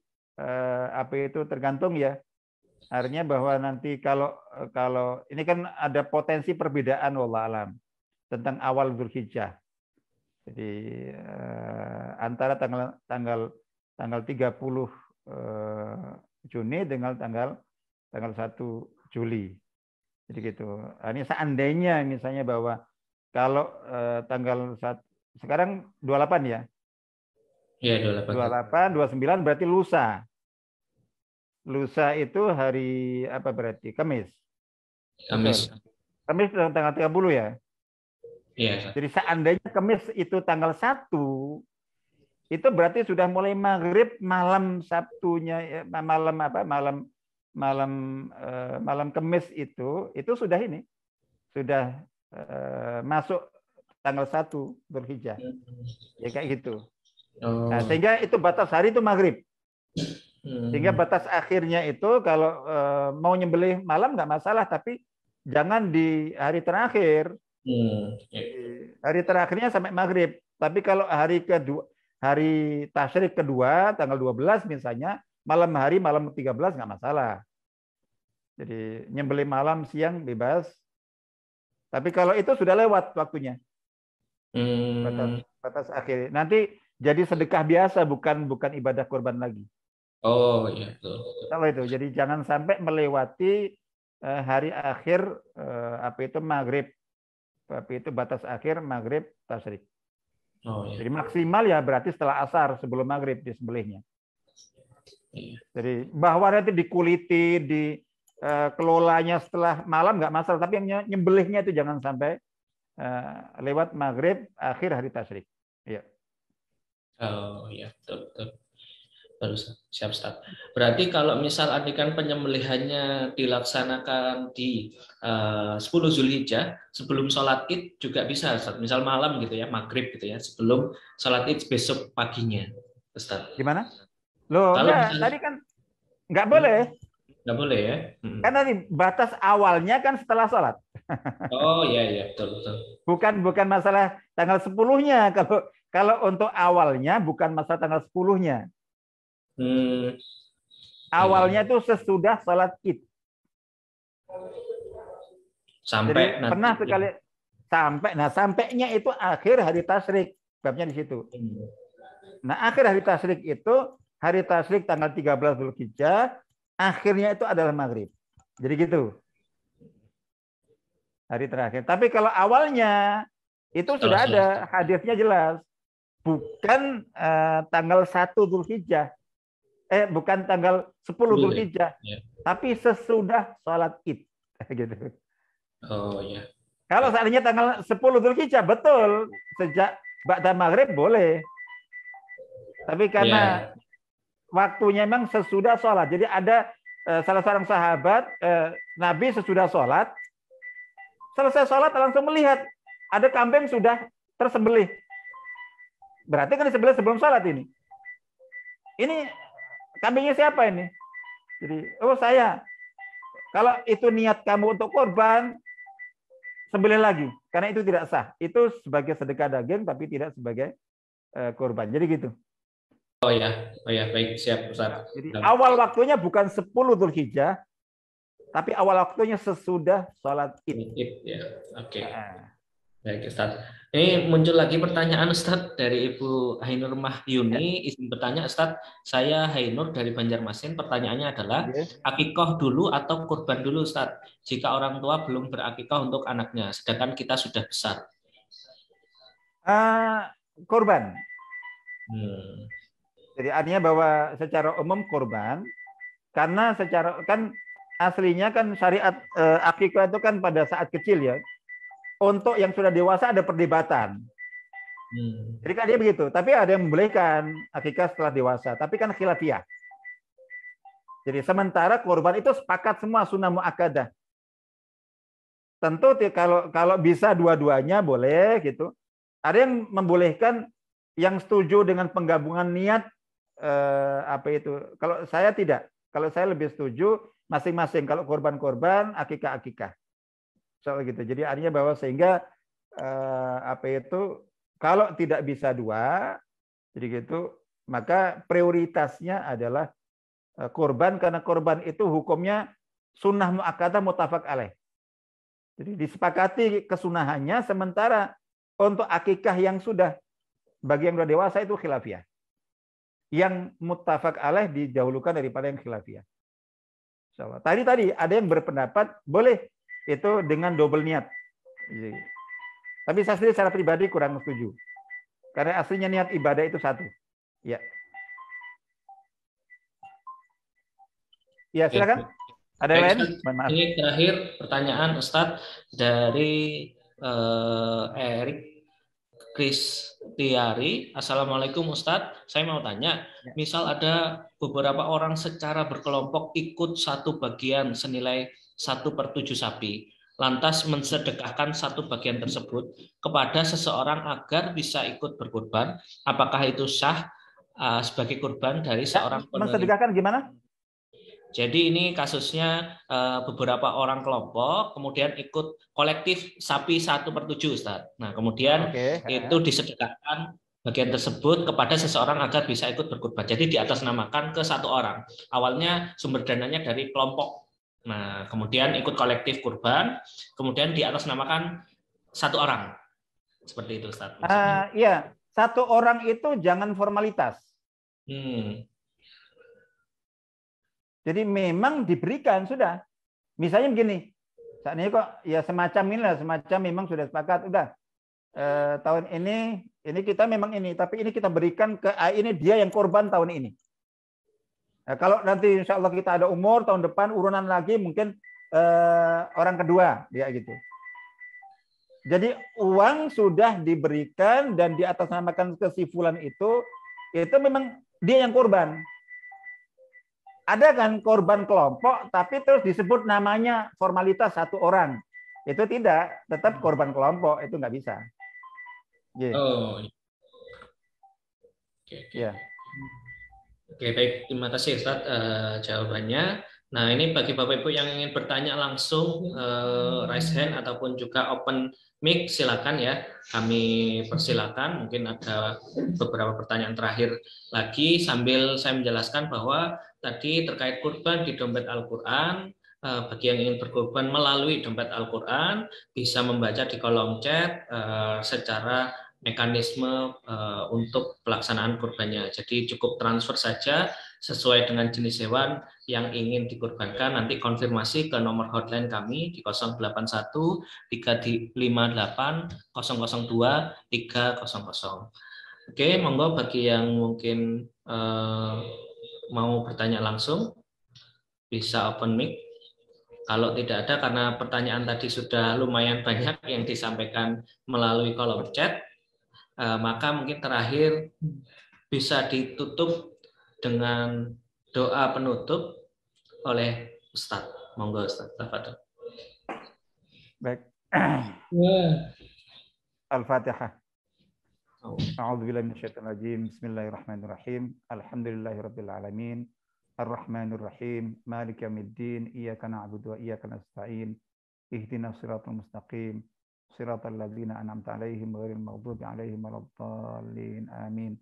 apa itu tergantung ya. Artinya bahwa nanti kalau ini kan ada potensi perbedaan wallah alam tentang awal Dzulhijjah. Jadi antara tanggal 30 Juni dengan tanggal 1 Juli. Jadi gitu. Ini seandainya misalnya bahwa kalau tanggal sekarang 28 ya. Iya, 28, 29 berarti lusa. Lusa itu hari apa berarti? Kamis. Kamis. Kamis tanggal 30 ya. Iya. Jadi seandainya Kamis itu tanggal 1, itu berarti sudah mulai maghrib malam Sabtunya, malam Kamis itu sudah sudah masuk tanggal 1 Dzulhijjah. Ya kayak gitu. Nah, sehingga itu batas hari itu maghrib. Sehingga batas akhirnya itu kalau mau nyembelih malam nggak masalah, tapi jangan di hari terakhir. Hari terakhirnya sampai maghrib. Tapi kalau hari kedua, hari tasyrik kedua, tanggal 12 misalnya, malam 13 nggak masalah. Jadi nyembelih malam, siang bebas. Tapi kalau itu sudah lewat waktunya. Batas akhir. Nanti jadi sedekah biasa, bukan ibadah kurban lagi. Oh iya. Kalau itu, jadi jangan sampai melewati hari akhir apa itu maghrib. Tapi itu batas akhir maghrib tasyrik. Oh, iya. Jadi maksimal ya berarti setelah asar sebelum maghrib disembelihnya. Iya. Jadi bahwa nanti dikuliti, kelolanya setelah malam nggak masalah, tapi yang nyembelihnya itu jangan sampai lewat maghrib akhir hari tasyrik. Iya. Oh iya, betul. Baru siap Ustaz. Berarti kalau misal andikan penyembelihannya dilaksanakan di 10 Zulhijjah sebelum sholat Id juga bisa Ustaz. Misal malam gitu ya, maghrib gitu ya, sebelum sholat Id besok paginya, Ustaz. Gimana? Loh, kalau enggak, tadi kan nggak boleh. Nggak boleh ya? Karena batas awalnya kan setelah sholat. Oh iya, betul. Bukan masalah tanggal 10-nya. Kalau untuk awalnya bukan masalah tanggal 10-nya. Awalnya itu sesudah sholat Id. Sampai jadi pernah sekali sampainya itu akhir hari tasyrik, babnya di situ. Nah, akhir hari tasyrik itu hari tasyrik tanggal 13 Dzulhijjah akhirnya itu adalah maghrib. Jadi gitu. Hari terakhir. Tapi kalau awalnya itu Setelah sudah ada sholat. hadisnya jelas. Bukan tanggal 1 Dzulhijjah. Bukan tanggal 10 Dulu ya. Dzulhijjah. Ya. Tapi sesudah sholat Id. Gitu. Oh ya. Kalau seandainya tanggal 10 Dzulhijjah, betul. Sejak ba'da maghrib boleh. Tapi karena Ya. waktunya memang sesudah sholat. Jadi ada salah seorang sahabat, Nabi sesudah sholat, selesai sholat langsung melihat ada kambing sudah tersembelih. Berarti kan disembelih sebelum sholat ini. Ini kambingnya siapa ini? Jadi, oh saya. Kalau itu niat kamu untuk korban, sembelih lagi. Karena itu tidak sah. Itu sebagai sedekah daging, tapi tidak sebagai korban. Jadi gitu. Oh ya, baik, siap Ustaz. Jadi awal waktunya bukan 10 Dzulhijjah, tapi awal waktunya sesudah sholat Id. Ya, oke. Baik Ustaz. Ini muncul lagi pertanyaan Ustaz dari Ibu Hainur Mahyuni. Izin bertanya Ustaz, saya Hainur dari Banjarmasin. Pertanyaannya adalah, akikah dulu atau kurban dulu Ustaz? Jika orang tua belum berakikah untuk anaknya, sedangkan kita sudah besar. Kurban. Jadi artinya bahwa secara umum kurban, karena secara kan aslinya kan syariat akikah itu kan pada saat kecil ya. Untuk yang sudah dewasa ada perdebatan. Jadi kan dia begitu. Tapi ada yang membolehkan akikah setelah dewasa. Tapi kan khilafiyah. Jadi sementara kurban itu sepakat semua sunnah muakkadah. Tentu kalau bisa dua-duanya boleh gitu. Ada yang membolehkan, yang setuju dengan penggabungan niat Kalau saya tidak. Kalau saya lebih setuju masing-masing. Kalau korban-korban, akikah-akikah. Soal gitu. Jadi artinya bahwa sehingga kalau tidak bisa dua, jadi gitu, maka prioritasnya adalah korban, karena korban itu hukumnya sunnah muakkadah muttafaq alaih. Jadi disepakati kesunahannya, sementara untuk akikah yang sudah bagi yang sudah dewasa itu khilafiyah. Yang muttafaq alaih didahulukan daripada yang khilafiyah. Tadi ada yang berpendapat boleh itu dengan double niat. Tapi saya sendiri secara pribadi kurang setuju. Karena aslinya niat ibadah itu satu. Ya. Ya, silakan. Ada yang lain? Maaf. Ini terakhir pertanyaan Ustadz dari Erik Kristiari. Assalamualaikum Ustadz. Saya mau tanya, misal ada beberapa orang secara berkelompok ikut satu bagian senilai 1/7 sapi, lantas mensedekahkan satu bagian tersebut kepada seseorang agar bisa ikut berkurban, apakah itu sah sebagai kurban dari seorang penerima? Mensedekahkan gimana? Jadi ini kasusnya beberapa orang kelompok kemudian ikut kolektif sapi 1/7 Ustaz. Nah kemudian itu disedekahkan bagian tersebut kepada seseorang agar bisa ikut berkurban. Jadi diatasnamakan ke satu orang. Awalnya sumber dananya dari kelompok. Nah, kemudian ikut kolektif kurban, kemudian diatasnamakan satu orang. Seperti itu, Ustaz. Iya, satu orang itu jangan formalitas. Jadi memang diberikan sudah. Misalnya begini, saat ini kok ya semacam inilah, semacam memang sudah sepakat, udah tahun ini kita memang ini, tapi ini kita berikan ke ini dia yang korban tahun ini. Nah, kalau nanti insya Allah kita ada umur tahun depan urunan lagi mungkin orang kedua dia gitu. Jadi uang sudah diberikan dan diatasnamakan ke si fulan itu memang dia yang korban. Ada kan korban kelompok tapi terus disebut namanya formalitas satu orang. Itu tidak, tetap korban kelompok, itu nggak bisa. Oh. Ya. Oke, baik. Terima kasih Ustaz jawabannya. Nah, ini bagi Bapak Ibu yang ingin bertanya langsung, raise hand ataupun juga open mic, silakan ya. Kami persilakan. Mungkin ada beberapa pertanyaan terakhir lagi sambil saya menjelaskan bahwa tadi terkait kurban di dompet Al-Quran, bagi yang ingin berkurban melalui dompet Al-Quran bisa membaca di kolom chat secara mekanisme untuk pelaksanaan kurbannya. Jadi cukup transfer saja sesuai dengan jenis hewan yang ingin dikurbankan. Nanti konfirmasi ke nomor hotline kami di 081 358 002 300. Oke, monggo bagi yang mungkin mau bertanya langsung bisa open mic. Kalau tidak ada, karena pertanyaan tadi sudah lumayan banyak yang disampaikan melalui kolom chat, maka mungkin terakhir bisa ditutup dengan doa penutup oleh Ustadz. Monggo Ustadz, tafadhol. Baik. Al-Fatihah. A'udzubillahi minasyaitonir rajim. Bismillahirrahmanirrahim. Alhamdulillahirabbil alamin. Ar-Rahmanir-Rahim. Maliki yaumiddin. Iyyaka na'budu wa iyyaka nasta'in. Ihdinas siratal mustaqim. Siratal ladzina an'amta 'alaihim ghairil maghdubi 'alaihim waladdallin. Amin.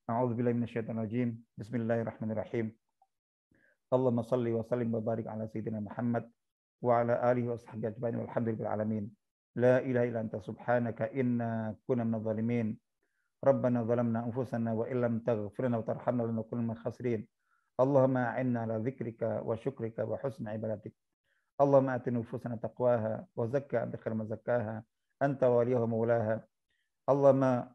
A'udzubillahi minasyaitonir rajim. Bismillahirrahmanirrahim. Allahumma shalli wa sallim wa barik ala sayyidina Muhammad wa ala alihi wa sahbihi ajma'in walhamdulillahi alamin. La ilaha illa anta subhanaka inna kunna minadh dhalimin. Rabbana zalamna anfusana wa illam taghfir lana wa tarhamna lanakunanna minal khasirin. Allahumma a'inna ala dzikrika wa syukrika wa husni ibadatik. Allahumma ati nufusana taqwaha wa zakka anta khairu man zakkaha anta waliyaha maulaha. Allahumma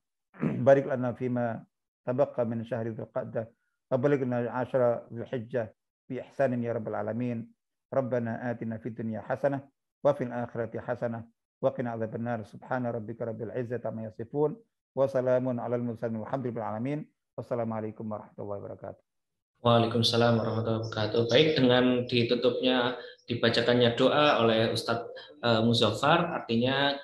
barik lana fima tabaqa min syahri dzulqa'dah wa balighna 'ashra dzulhijjah bi ihsanin ya rabbal alamin. Rabbana atina fid dunya hasanah wa fil akhirati hasanah wa qina adzabannar. Subhana rabbika rabbil izzati amma yasifun wa salamun 'alal mursalin walhamdulillahi alamin. Wassalamualaikum warahmatullahi wabarakatuh. Waalaikumsalam warahmatullahi wabarakatuh. Baik, dengan ditutupnya dibacakannya doa oleh Ustadz Muzaffar, artinya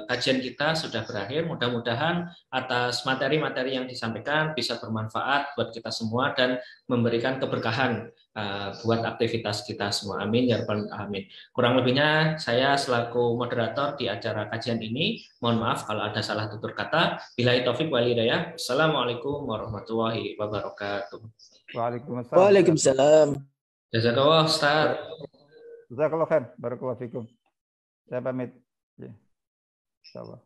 kajian kita sudah berakhir. Mudah-mudahan atas materi-materi yang disampaikan bisa bermanfaat buat kita semua dan memberikan keberkahan buat aktivitas kita semua. Amin ya rabbal alamin. Kurang lebihnya saya selaku moderator di acara kajian ini, mohon maaf kalau ada salah tutur kata. Billahi taufik wal hidayah. Assalamualaikum warahmatullahi wabarakatuh. Waalaikumsalam. Waalaikumsalam. Jazakallah Ustaz. Jazakallah khair. Barakallahu fikum. Saya pamit. Ya. Insyaallah.